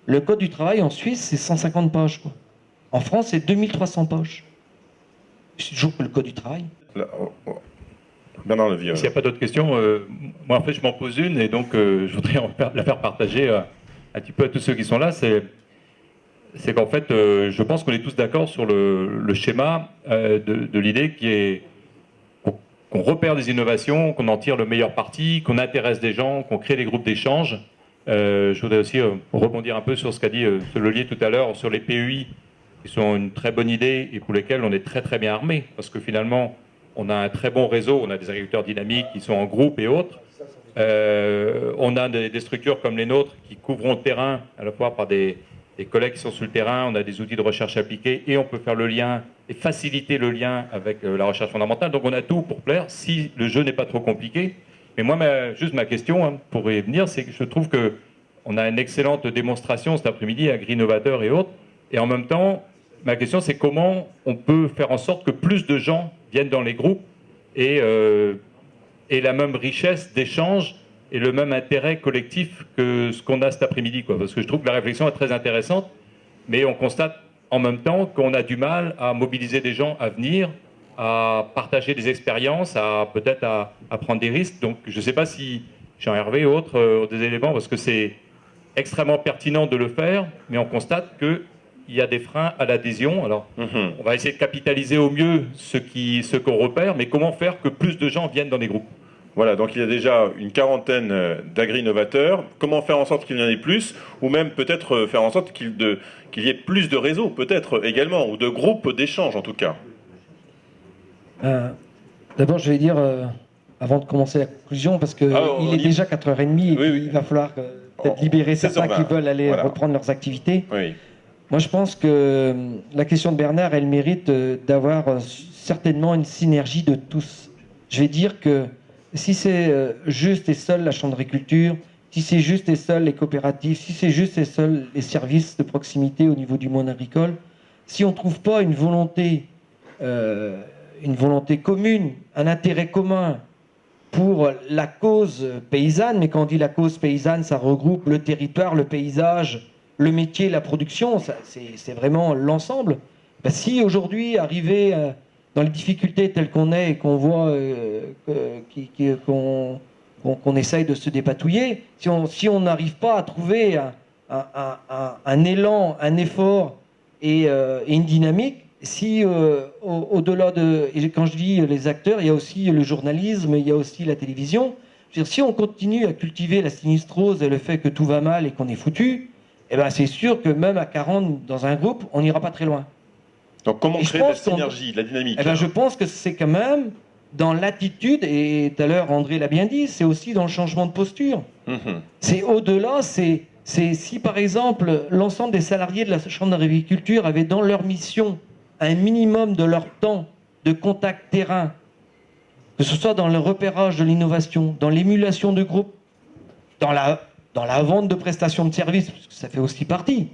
[SPEAKER 8] Le code du travail en Suisse, c'est 150 pages, quoi. En France, c'est 2300 pages. C'est toujours que le code du travail.
[SPEAKER 1] Bernard Levy.
[SPEAKER 6] S'il n'y a pas d'autres questions, moi en fait je m'en pose une et donc je voudrais la faire partager un petit peu à tous ceux qui sont là. C'est qu'en fait, je pense qu'on est tous d'accord sur le schéma de l'idée qui est qu'on repère des innovations, qu'on en tire le meilleur parti, qu'on intéresse des gens, qu'on crée des groupes d'échange. Je voudrais aussi rebondir un peu sur ce qu'a dit Lelier tout à l'heure sur les PEI, qui sont une très bonne idée et pour lesquelles on est très très bien armé, parce que finalement, on a un très bon réseau, on a des agriculteurs dynamiques qui sont en groupe et autres. On a des structures comme les nôtres qui couvrent le terrain, à la fois par des collègues qui sont sur le terrain, on a des outils de recherche appliqués et on peut faire le lien et faciliter le lien avec la recherche fondamentale. Donc on a tout pour plaire si le jeu n'est pas trop compliqué. Mais moi, juste ma question pour y venir, c'est que je trouve qu'on a une excellente démonstration cet après-midi à Grinovateur et autres. Et en même temps, ma question, c'est comment on peut faire en sorte que plus de gens viennent dans les groupes et la même richesse d'échange et le même intérêt collectif que ce qu'on a cet après-midi, quoi. Parce que je trouve que la réflexion est très intéressante, mais on constate en même temps qu'on a du mal à mobiliser des gens à venir, à partager des expériences, peut-être à prendre des risques. Donc je ne sais pas si Jean-Hervé ou autres ont des éléments, parce que c'est extrêmement pertinent de le faire, mais on constate qu'il y a des freins à l'adhésion. Alors, on va essayer de capitaliser au mieux ce qu'on repère, mais comment faire que plus de gens viennent dans les groupes?
[SPEAKER 1] Voilà, donc il y a déjà une quarantaine d'agri-innovateurs. Comment faire en sorte qu'il y en ait plus, ou même peut-être faire en sorte qu'il y ait plus de réseaux, peut-être également, ou de groupes d'échange en tout cas.
[SPEAKER 8] D'abord, je vais dire, avant de commencer la conclusion, parce qu'il est déjà 4h30 et il va falloir peut-être libérer certains qui veulent aller reprendre leurs activités. Oui. Moi, je pense que la question de Bernard, elle mérite d'avoir certainement une synergie de tous. Je vais dire que si c'est juste et seul la chambre d'agriculture, si c'est juste et seul les coopératives, si c'est juste et seul les services de proximité au niveau du monde agricole, si on ne trouve pas une volonté commune, un intérêt commun pour la cause paysanne, mais quand on dit la cause paysanne, ça regroupe le territoire, le paysage, le métier, la production, c'est vraiment l'ensemble. Ben, si aujourd'hui, arriver dans les difficultés telles qu'on est et qu'on voit qu'on essaye de se dépatouiller, si on n'arrive pas à trouver un élan, un effort et une dynamique, si au-delà de... Et quand je dis les acteurs, il y a aussi le journalisme, il y a aussi la télévision. Je veux dire, si on continue à cultiver la sinistrose et le fait que tout va mal et qu'on est foutu, eh ben c'est sûr que même à 40 dans un groupe, on n'ira pas très loin.
[SPEAKER 1] Donc comment créer de la synergie, de la dynamique?
[SPEAKER 8] Eh ben, je pense que c'est quand même dans l'attitude, et tout à l'heure André l'a bien dit, c'est aussi dans le changement de posture. C'est au-delà, c'est si par exemple l'ensemble des salariés de la Chambre d'agriculture avaient dans leur mission un minimum de leur temps de contact terrain, que ce soit dans le repérage de l'innovation, dans l'émulation de groupe, dans la vente de prestations de services, parce que ça fait aussi partie,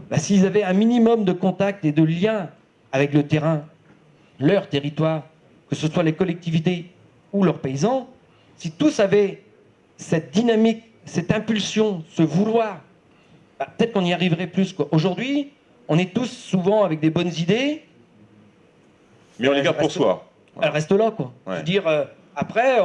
[SPEAKER 8] bah, s'ils avaient un minimum de contact et de lien avec le terrain, leur territoire, que ce soit les collectivités ou leurs paysans, si tous avaient cette dynamique, cette impulsion, ce vouloir, bah, peut-être qu'on y arriverait plus, quoi. Aujourd'hui, on est tous souvent avec des bonnes idées.
[SPEAKER 1] Mais on les garde pour soi.
[SPEAKER 8] Elle reste là, quoi. Ouais. Je veux dire, après,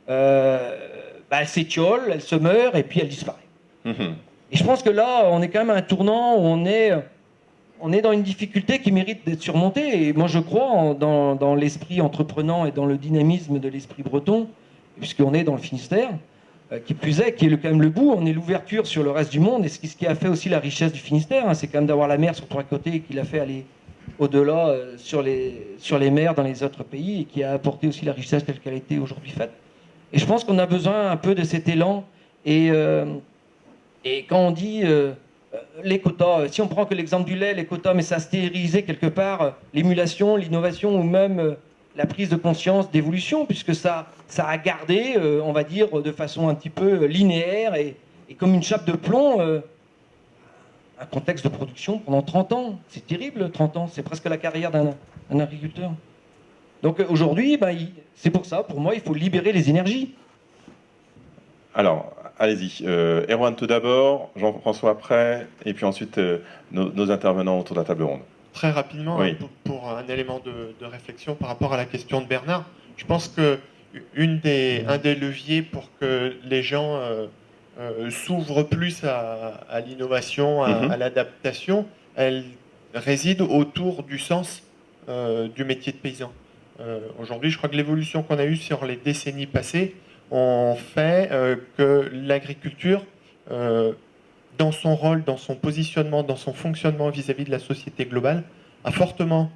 [SPEAKER 8] elle s'étiole, elle se meurt et puis elle disparaît. Et je pense que là, on est quand même à un tournant où on est dans une difficulté qui mérite d'être surmontée. Et moi, je crois dans l'esprit entreprenant et dans le dynamisme de l'esprit breton, puisqu'on est dans le Finistère, qui plus est, qui est quand même le bout, on est l'ouverture sur le reste du monde. Et ce qui a fait aussi la richesse du Finistère, hein, c'est quand même d'avoir la mer sur 3 côtés, qui l'a fait aller au-delà sur les mers dans les autres pays, et qui a apporté aussi la richesse telle qu'elle a été aujourd'hui faite. Et je pense qu'on a besoin un peu de cet élan. Et quand on dit les quotas, si on prend que l'exemple du lait, les quotas, mais ça a stérilisé quelque part l'émulation, l'innovation ou même la prise de conscience d'évolution, puisque ça a gardé, on va dire, de façon un petit peu linéaire et comme une chape de plomb, un contexte de production pendant 30 ans. C'est terrible, 30 ans, c'est presque la carrière d'un agriculteur. Donc aujourd'hui, c'est pour ça, pour moi, il faut libérer les énergies.
[SPEAKER 1] Alors, allez-y. Erwan tout d'abord, Jean-François après, et puis ensuite nos intervenants autour de la table ronde.
[SPEAKER 9] Très rapidement, oui. Pour un élément de réflexion par rapport à la question de Bernard, je pense que un des leviers pour que les gens s'ouvrent plus à l'innovation, à l'adaptation, elle réside autour du sens du métier de paysan. Aujourd'hui, je crois que l'évolution qu'on a eue sur les décennies passées ont fait que l'agriculture, dans son rôle, dans son positionnement, dans son fonctionnement vis-à-vis de la société globale, a fortement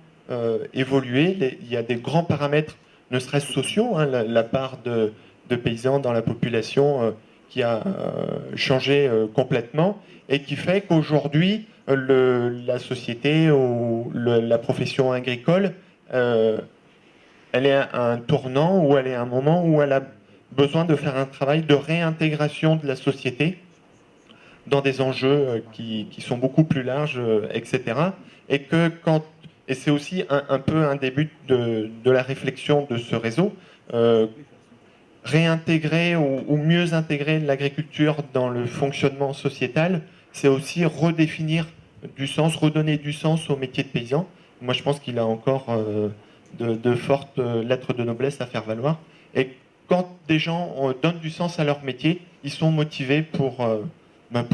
[SPEAKER 9] évolué. Il y a des grands paramètres, ne serait-ce sociaux, hein, la part de paysans dans la population qui a changé complètement et qui fait qu'aujourd'hui, la société ou la profession agricole, elle est à un tournant ou elle est à un moment où elle a besoin de faire un travail de réintégration de la société dans des enjeux qui sont beaucoup plus larges, etc. Et c'est aussi un peu un début de la réflexion de ce réseau, réintégrer ou mieux intégrer l'agriculture dans le fonctionnement sociétal, c'est aussi redéfinir du sens, redonner du sens au métier de paysan. Moi, je pense qu'il a encore de fortes lettres de noblesse à faire valoir. Et quand des gens donnent du sens à leur métier, ils sont motivés pour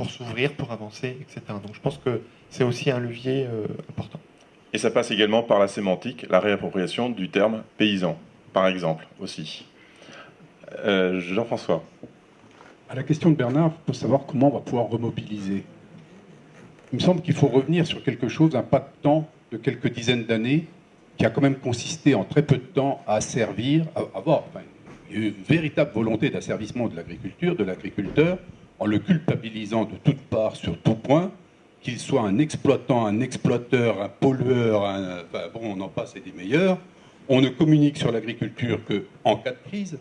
[SPEAKER 9] s'ouvrir, pour avancer, etc. Donc je pense que c'est aussi un levier important.
[SPEAKER 1] Et ça passe également par la sémantique, la réappropriation du terme paysan, par exemple, aussi. Jean-François.
[SPEAKER 7] À la question de Bernard, il faut savoir comment on va pouvoir remobiliser. Il me semble qu'il faut revenir sur quelque chose, un pas de temps de quelques dizaines d'années, qui a quand même consisté en très peu de temps à servir, à avoir une véritable volonté d'asservissement de l'agriculture, de l'agriculteur, en le culpabilisant de toutes parts, sur tout point, qu'il soit un exploitant, un exploiteur, un pollueur, on en passe et des meilleurs. On ne communique sur l'agriculture qu'en cas de crise.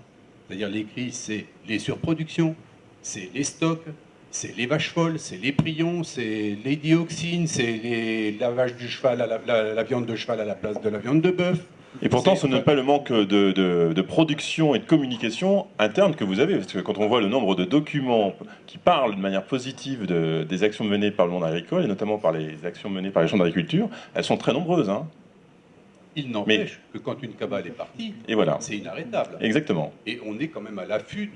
[SPEAKER 7] C'est-à-dire les crises, c'est les surproductions, c'est les stocks, c'est les vaches folles, c'est les prions, c'est les dioxines, c'est les lavages du cheval, la viande de cheval à la place de la viande de bœuf.
[SPEAKER 1] Et pourtant, ce n'est pas le manque de production et de communication interne que vous avez, parce que quand on voit le nombre de documents qui parlent de manière positive des actions menées par le monde agricole, et notamment par les actions menées par les chambres d'agriculture, elles sont très nombreuses. Hein.
[SPEAKER 7] Il n'empêche que quand une cabale est partie, voilà, c'est inarrêtable.
[SPEAKER 1] Exactement.
[SPEAKER 7] Et on est quand même à l'affût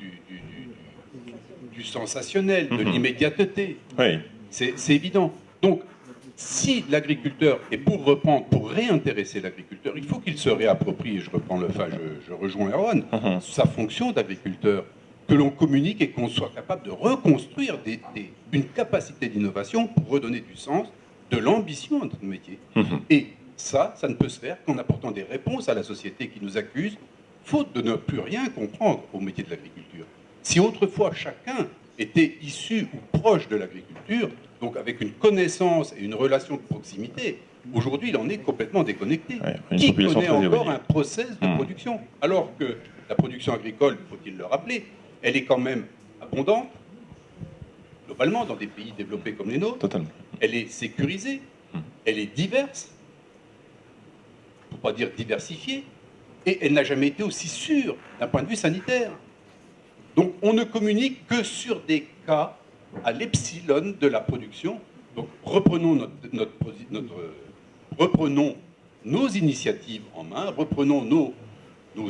[SPEAKER 7] du sensationnel, de l'immédiateté.
[SPEAKER 1] Oui.
[SPEAKER 7] C'est évident. Donc, si l'agriculteur, et pour reprendre, pour réintéresser l'agriculteur, il faut qu'il se réapproprie, et je rejoins Erwan, sa fonction d'agriculteur, que l'on communique et qu'on soit capable de reconstruire une capacité d'innovation pour redonner du sens, de l'ambition à notre métier. Et ça ne peut se faire qu'en apportant des réponses à la société qui nous accuse, faute de ne plus rien comprendre au métier de l'agriculture. Si autrefois chacun était issu ou proche de l'agriculture, donc avec une connaissance et une relation de proximité, aujourd'hui il en est complètement déconnecté. Ouais, qui connaît encore un process de production? Alors que la production agricole, faut-il le rappeler, elle est quand même abondante, globalement dans des pays développés comme les nôtres.
[SPEAKER 1] Totalement.
[SPEAKER 7] Elle est sécurisée, elle est diverse, pour pas dire diversifiée, et elle n'a jamais été aussi sûre d'un point de vue sanitaire. Donc on ne communique que sur des cas à l'epsilon de la production. Donc reprenons reprenons nos initiatives en main, reprenons nos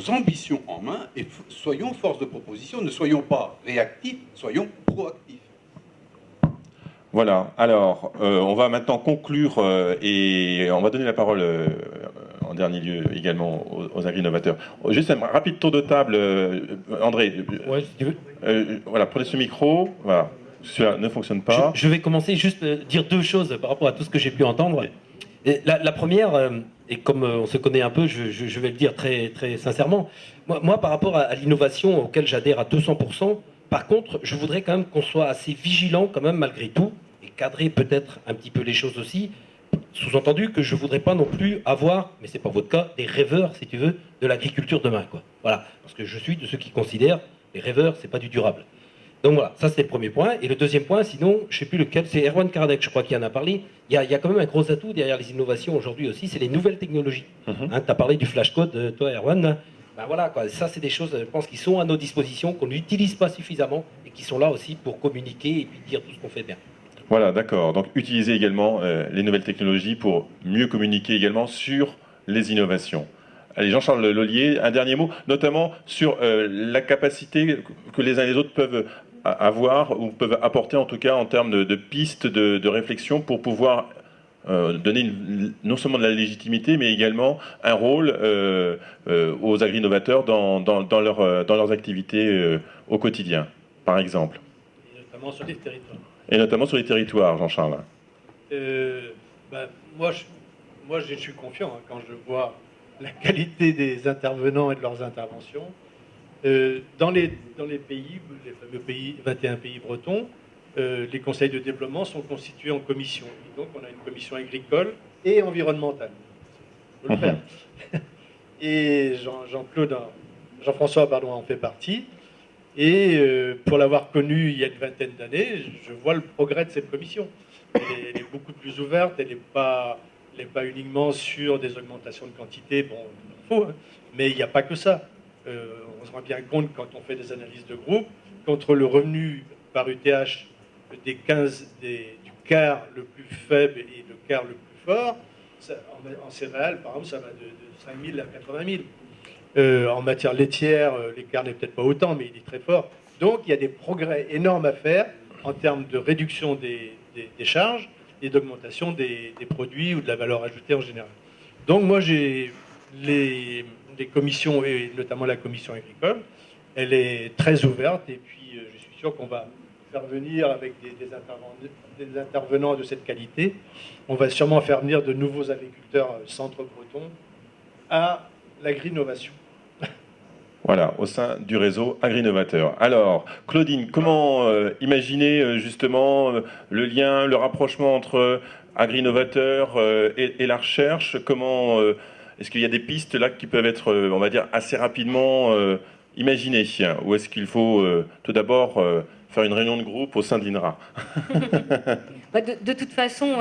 [SPEAKER 7] ambitions en main et soyons force de proposition, ne soyons pas réactifs, soyons proactifs.
[SPEAKER 1] Voilà, alors on va maintenant conclure et on va donner la parole en dernier lieu également aux agri-innovateurs. Juste un rapide tour de table, André.
[SPEAKER 2] Ouais, si tu veux.
[SPEAKER 1] Voilà, prenez ce micro. Voilà, celui-là ne fonctionne pas.
[SPEAKER 2] Je vais commencer juste dire deux choses par rapport à tout ce que j'ai pu entendre. Et la première, et comme on se connaît un peu, je vais le dire très, très sincèrement, moi par rapport à l'innovation auquel j'adhère à 200%, par contre, je voudrais quand même qu'on soit assez vigilant quand même malgré tout, et cadrer peut-être un petit peu les choses aussi, sous-entendu que je ne voudrais pas non plus avoir, mais c'est pas votre cas, des rêveurs, si tu veux, de l'agriculture demain, quoi. Voilà, parce que je suis de ceux qui considèrent les rêveurs, c'est pas du durable. Donc voilà, ça c'est le premier point. Et le deuxième point, sinon, je ne sais plus lequel, c'est Erwan Kardec, je crois, qui en a parlé. Il y a quand même un gros atout derrière les innovations aujourd'hui aussi, c'est les nouvelles technologies. Tu as parlé du flashcode, toi, Erwan. Ben voilà, quoi. Ça c'est des choses, je pense, qui sont à nos dispositions, qu'on n'utilise pas suffisamment et qui sont là aussi pour communiquer et puis dire tout ce qu'on fait bien.
[SPEAKER 1] Voilà, d'accord. Donc utiliser également les nouvelles technologies pour mieux communiquer également sur les innovations. Allez, Jean-Charles Lollier, un dernier mot, notamment sur la capacité que les uns et les autres peuvent avoir ou peuvent apporter en tout cas en termes de pistes de réflexion pour pouvoir donner non seulement de la légitimité mais également un rôle aux agri-innovateurs dans leurs activités au quotidien, par exemple.
[SPEAKER 3] Et notamment sur les territoires.
[SPEAKER 1] Et notamment sur les territoires, Jean-Charles.
[SPEAKER 3] Moi, je suis confiant hein, quand je vois la qualité des intervenants et de leurs interventions. Dans les pays, les fameux pays, 21 pays bretons, les conseils de développement sont constitués en commissions. Et donc, on a une commission agricole et environnementale. Il faut le faire. Et Jean-François en fait partie. Et pour l'avoir connu il y a une vingtaine d'années, je vois le progrès de cette commission. Elle est beaucoup plus ouverte, elle n'est pas uniquement sur des augmentations de quantité, bon, il en faut, hein, mais il n'y a pas que ça. On se rend bien compte quand on fait des analyses de groupe, qu'entre le revenu par UTH du quart le plus faible et le quart le plus fort, ça, en céréales, par exemple, ça va de 5 000 à 80 000. En matière laitière, l'écart n'est peut-être pas autant, mais il est très fort. Donc il y a des progrès énormes à faire en termes de réduction des charges et d'augmentation des produits ou de la valeur ajoutée en général. Donc moi, j'ai les commissions, et notamment la commission agricole, elle est très ouverte, et puis je suis sûr qu'on va faire venir avec des intervenants de cette qualité. On va sûrement faire venir de nouveaux agriculteurs centre-bretons à l'agri-innovation.
[SPEAKER 1] Voilà, au sein du réseau Agri-Innovateur. Alors, Claudine, comment imaginer justement le lien, le rapprochement entre Agri-Innovateur et la recherche? Comment Est-ce qu'il y a des pistes là qui peuvent être, on va dire, assez rapidement imaginées? Ou est-ce qu'il faut tout d'abord faire une réunion de groupe au sein de l'INRA?
[SPEAKER 4] De toute façon,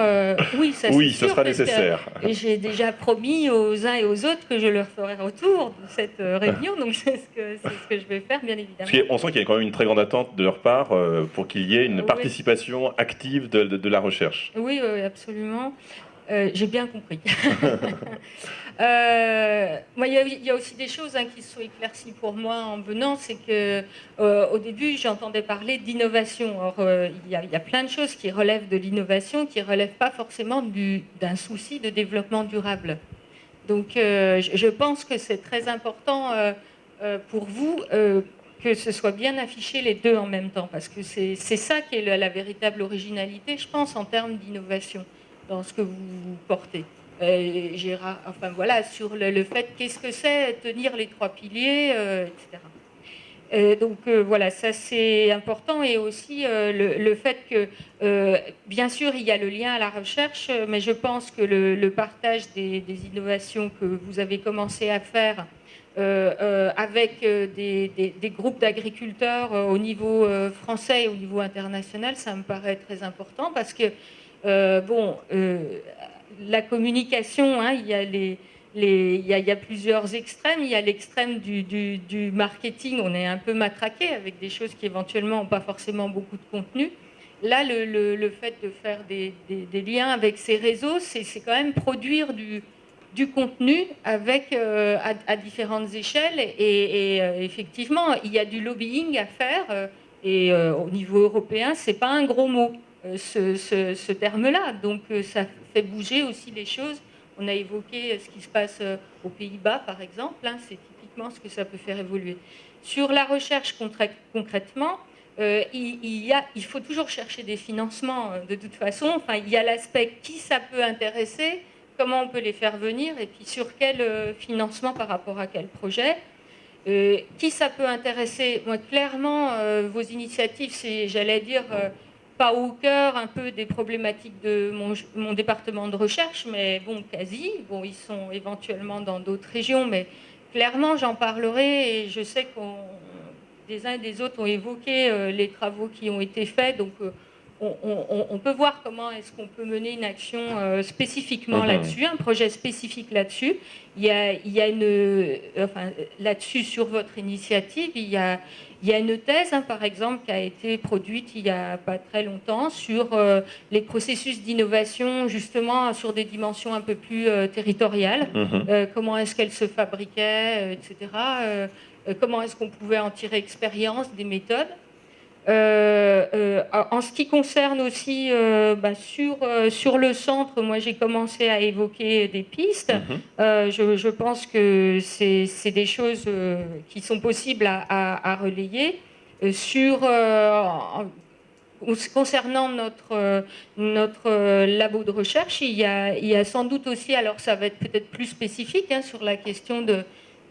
[SPEAKER 4] oui, ça
[SPEAKER 1] oui,
[SPEAKER 4] c'est
[SPEAKER 1] ce
[SPEAKER 4] sûr,
[SPEAKER 1] sera nécessaire.
[SPEAKER 4] Et j'ai déjà promis aux uns et aux autres que je leur ferai retour de cette réunion, donc c'est ce que je vais faire, bien évidemment.
[SPEAKER 1] Parce qu'on sent qu'il y a quand même une très grande attente de leur part pour qu'il y ait une participation active de la recherche.
[SPEAKER 4] Oui, absolument. J'ai bien compris. Il y a aussi des choses qui se sont éclaircies pour moi en venant, c'est que au début j'entendais parler d'innovation. Or il y a plein de choses qui relèvent de l'innovation, qui relèvent pas forcément d'un souci de développement durable. Donc je pense que c'est très important pour vous que ce soit bien affiché les deux en même temps, parce que c'est ça qui est la véritable originalité, je pense, en termes d'innovation dans ce que vous portez. Enfin voilà, sur le fait qu'est-ce que c'est tenir les 3 piliers, etc. Donc voilà, ça c'est important, et aussi le fait que bien sûr il y a le lien à la recherche, mais je pense que le partage des innovations que vous avez commencé à faire avec des groupes d'agriculteurs au niveau français et au niveau international, ça me paraît très important, parce que la communication, il y a plusieurs extrêmes. Il y a l'extrême du marketing, on est un peu matraqué avec des choses qui éventuellement n'ont pas forcément beaucoup de contenu. Là, le fait de faire des liens avec ces réseaux, c'est quand même produire du contenu avec, à différentes échelles. Et effectivement, il y a du lobbying à faire. Et au niveau européen, ce n'est pas un gros mot. Ce terme-là. Donc ça fait bouger aussi les choses. On a évoqué ce qui se passe aux Pays-Bas, par exemple. C'est typiquement ce que ça peut faire évoluer. Sur la recherche concrètement, il faut toujours chercher des financements de toute façon. Enfin, il y a l'aspect qui ça peut intéresser, comment on peut les faire venir, et puis sur quel financement par rapport à quel projet. Qui ça peut intéresser? Moi, clairement, vos initiatives, c'est, j'allais dire... pas au cœur un peu des problématiques de mon département de recherche, mais bon, quasi. Bon, ils sont éventuellement dans d'autres régions, mais clairement, j'en parlerai, et je sais des uns et des autres ont évoqué les travaux qui ont été faits, donc on peut voir comment est-ce qu'on peut mener une action spécifiquement là-dessus, un projet spécifique là-dessus. Il y a là-dessus, sur votre initiative, il y a une thèse, par exemple, qui a été produite il n'y a pas très longtemps sur les processus d'innovation, justement, sur des dimensions un peu plus territoriales. Comment est-ce qu'elles se fabriquaient, etc. Comment est-ce qu'on pouvait en tirer expérience des méthodes. En ce qui concerne aussi sur le centre, moi j'ai commencé à évoquer des pistes. Je pense que c'est des choses qui sont possibles à relayer. Concernant notre labo de recherche, il y a sans doute aussi, alors ça va être peut-être plus spécifique, sur la question de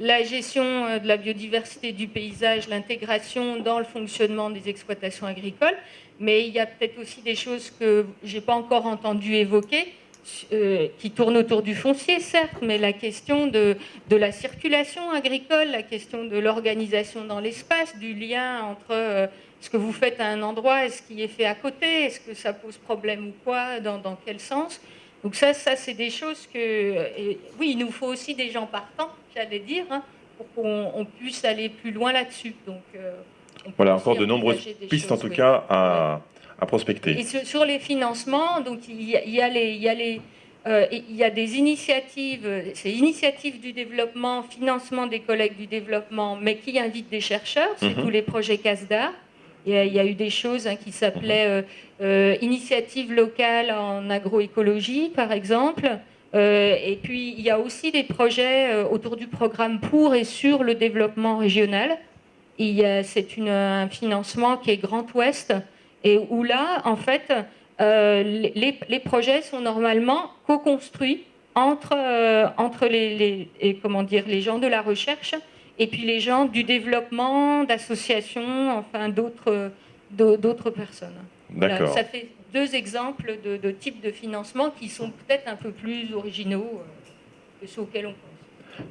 [SPEAKER 4] la gestion de la biodiversité du paysage, l'intégration dans le fonctionnement des exploitations agricoles, mais il y a peut-être aussi des choses que je n'ai pas encore entendu évoquer, qui tournent autour du foncier, certes, mais la question de la circulation agricole, la question de l'organisation dans l'espace, du lien entre ce que vous faites à un endroit et ce qui est fait à côté, est-ce que ça pose problème ou quoi, dans quel sens. Donc ça c'est des choses oui, il nous faut aussi des gens partants, j'allais dire, pour qu'on puisse aller plus loin là-dessus. Donc,
[SPEAKER 1] voilà, encore de nombreuses pistes, en tout cas, à prospecter.
[SPEAKER 4] Et sur les financements, donc il y a des initiatives, c'est initiatives du développement, financement des collègues du développement, mais qui invitent des chercheurs, c'est tous les projets CASDA. Il y a eu des choses qui s'appelaient initiatives locales en agroécologie, par exemple. Et puis, il y a aussi des projets autour du programme pour et sur le développement régional. C'est un financement qui est Grand Ouest, et où là, en fait, les projets sont normalement co-construits entre les gens de la recherche et puis les gens du développement, d'associations, enfin d'autres personnes. Voilà, ça fait 2 exemples de types de financement qui sont peut-être un peu plus originaux que ceux auxquels on pense.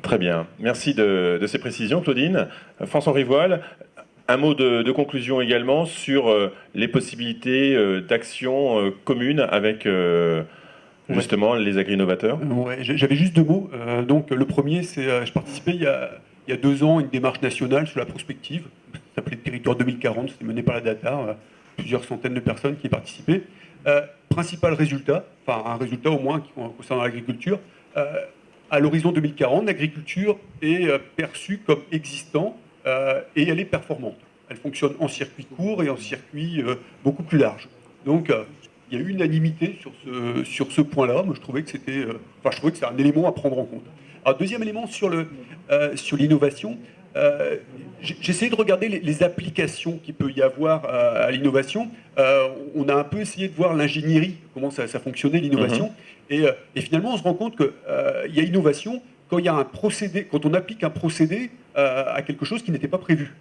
[SPEAKER 1] Très bien. Merci de ces précisions, Claudine. François-Henri Voile, un mot de conclusion également sur les possibilités d'action commune avec justement les agri-innovateurs.
[SPEAKER 5] Ouais, j'avais juste 2 mots. Donc le premier, c'est je participais il y a 2 ans à une démarche nationale sur la prospective. Ça s'appelait Territoire 2040, c'était mené par la Data, plusieurs centaines de personnes qui y participaient. Principal résultat, enfin un résultat au moins qui concerne l'agriculture, à l'horizon 2040, l'agriculture est perçue comme existant et elle est performante. Elle fonctionne en circuit court et en circuit beaucoup plus large. Donc il y a unanimité sur ce point-là. Moi, je trouvais que c'était un élément à prendre en compte. Alors, deuxième élément sur l'innovation, j'ai essayé de regarder les applications qu'il peut y avoir à l'innovation. On a un peu essayé de voir l'ingénierie, comment ça fonctionnait l'innovation. Et finalement, on se rend compte qu'il y a innovation quand il y a un procédé, quand on applique un procédé à quelque chose qui n'était pas prévu.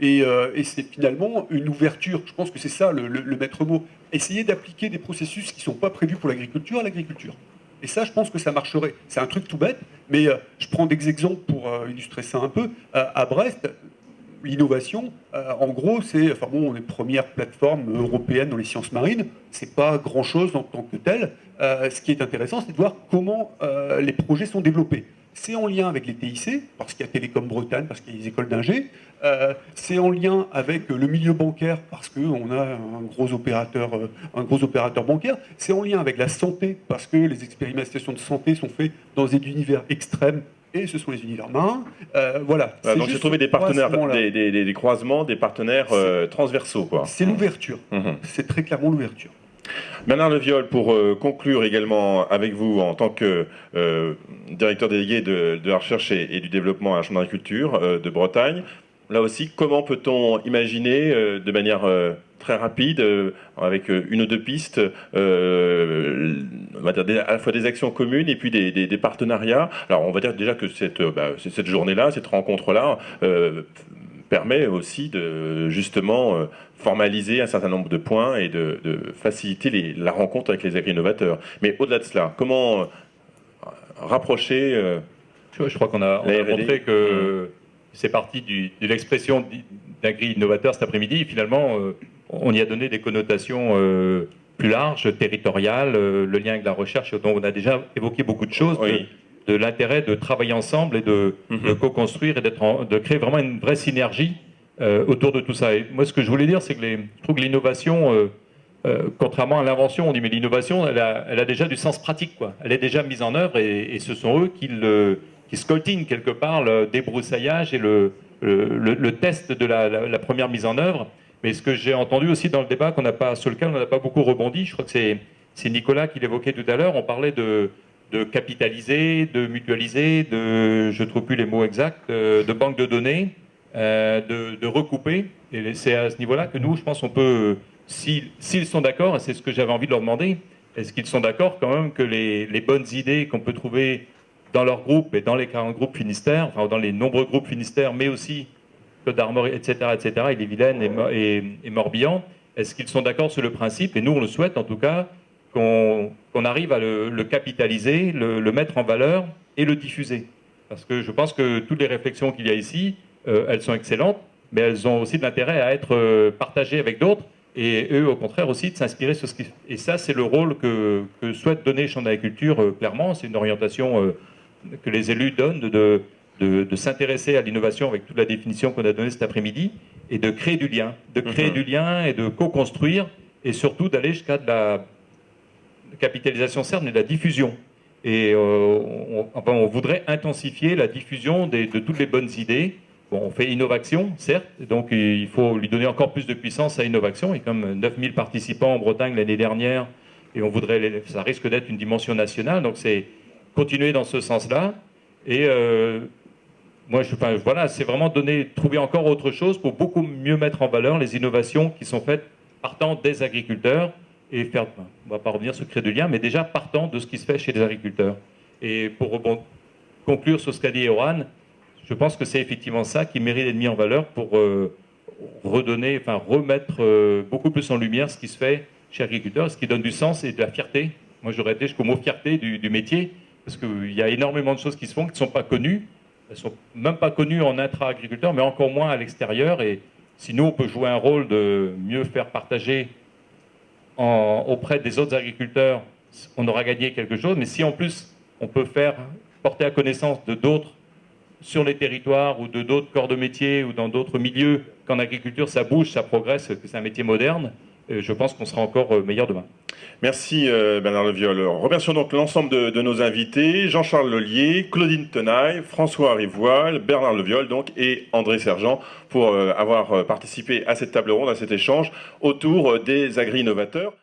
[SPEAKER 5] Et c'est finalement une ouverture. Je pense que c'est ça le maître mot. Essayer d'appliquer des processus qui ne sont pas prévus pour l'agriculture à l'agriculture. Et ça, je pense que ça marcherait. C'est un truc tout bête, mais je prends des exemples pour illustrer ça un peu. À Brest, l'innovation, en gros, c'est, enfin bon, on est première plateforme européenne dans les sciences marines. C'est pas grand-chose en tant que tel. Ce qui est intéressant, c'est de voir comment les projets sont développés. C'est en lien avec les TIC, parce qu'il y a Télécom Bretagne, parce qu'il y a les écoles d'ingé. C'est en lien avec le milieu bancaire, parce qu'on a un gros opérateur bancaire. C'est en lien avec la santé, parce que les expérimentations de santé sont faites dans des univers extrêmes, et ce sont les univers marins. Voilà.
[SPEAKER 1] Donc j'ai trouvé des partenaires, des croisements, des partenaires transversaux, quoi.
[SPEAKER 5] C'est l'ouverture. C'est très clairement l'ouverture.
[SPEAKER 1] Bernard Leviol, pour conclure également avec vous en tant que directeur délégué de la recherche et du développement à la Chambre d'agriculture de Bretagne, là aussi, comment peut-on imaginer de manière très rapide, avec une ou deux pistes, on va dire à la fois des actions communes et puis des partenariats. Alors on va dire déjà que cette journée-là, cette rencontre-là, permet aussi de justement formaliser un certain nombre de points et de faciliter la rencontre avec les agri-innovateurs. Mais au-delà de cela, comment rapprocher
[SPEAKER 6] je crois qu'on a montré que c'est parti de l'expression d'agri-innovateur cet après-midi. Finalement, on y a donné des connotations plus larges, territoriales, le lien avec la recherche, dont on a déjà évoqué beaucoup de choses. Oui. De l'intérêt de travailler ensemble et de co-construire et de créer vraiment une vraie synergie autour de tout ça. Et moi, ce que je voulais dire, c'est que je trouve que l'innovation, contrairement à l'invention, on dit mais l'innovation, elle a déjà du sens pratique, quoi. Elle est déjà mise en œuvre et ce sont eux qui scoltinent quelque part le débroussaillage et le test de la première mise en œuvre. Mais ce que j'ai entendu aussi dans le débat sur lequel on n'a pas beaucoup rebondi, je crois que c'est Nicolas qui l'évoquait tout à l'heure, on parlait de capitaliser, de mutualiser, je ne trouve plus les mots exacts, de banque de données, de recouper. Et c'est à ce niveau-là que nous, je pense, on peut, s'ils sont d'accord, et c'est ce que j'avais envie de leur demander, est-ce qu'ils sont d'accord quand même que les bonnes idées qu'on peut trouver dans leur groupe et dans les 40 groupes Finistère, enfin dans les nombreux groupes Finistère, mais aussi Côte d'Armor, etc., et les Vilaines et Morbihan, est-ce qu'ils sont d'accord sur le principe, et nous on le souhaite en tout cas, qu'on arrive à le capitaliser, le mettre en valeur et le diffuser. Parce que je pense que toutes les réflexions qu'il y a ici, elles sont excellentes, mais elles ont aussi de l'intérêt à être partagées avec d'autres, et eux, au contraire, aussi de s'inspirer sur ce qui... Et ça, c'est le rôle que souhaite donner Chambre d'agriculture, clairement. C'est une orientation que les élus donnent de s'intéresser à l'innovation avec toute la définition qu'on a donnée cet après-midi, et de créer du lien. De créer du lien et de co-construire, et surtout d'aller jusqu'à de la capitalisation, certes, mais de la diffusion. Et on voudrait intensifier la diffusion de toutes les bonnes idées. Bon, on fait Innovaction, certes, donc il faut lui donner encore plus de puissance à Innovaction. Il y a comme 9000 participants en Bretagne l'année dernière, et ça risque d'être une dimension nationale, donc c'est continuer dans ce sens-là. Et voilà, c'est vraiment trouver encore autre chose pour beaucoup mieux mettre en valeur les innovations qui sont faites partant des agriculteurs, et on ne va pas revenir sur créer du lien, mais déjà partant de ce qui se fait chez les agriculteurs. Et pour conclure sur ce qu'a dit Yoann, je pense que c'est effectivement ça qui mérite d'être mis en valeur pour remettre beaucoup plus en lumière ce qui se fait chez les agriculteurs, ce qui donne du sens et de la fierté. Moi, j'aurais été jusqu'au mot fierté du métier, parce qu'il y a énormément de choses qui se font qui ne sont pas connues. Elles ne sont même pas connues en intra-agriculteurs, mais encore moins à l'extérieur. Et si nous, on peut jouer un rôle de mieux faire partager auprès des autres agriculteurs, on aura gagné quelque chose. Mais si en plus, on peut faire porter à connaissance de d'autres sur les territoires ou de d'autres corps de métier ou dans d'autres milieux, qu'en agriculture, ça bouge, ça progresse, que c'est un métier moderne, je pense qu'on sera encore meilleur demain.
[SPEAKER 1] Merci Bernard Leviol. Remercions donc l'ensemble de nos invités, Jean-Charles Lellier, Claudine Tenaille, François Rivoal, Bernard Leviol donc, et André Sergent pour avoir participé à cette table ronde, à cet échange autour des agri-innovateurs.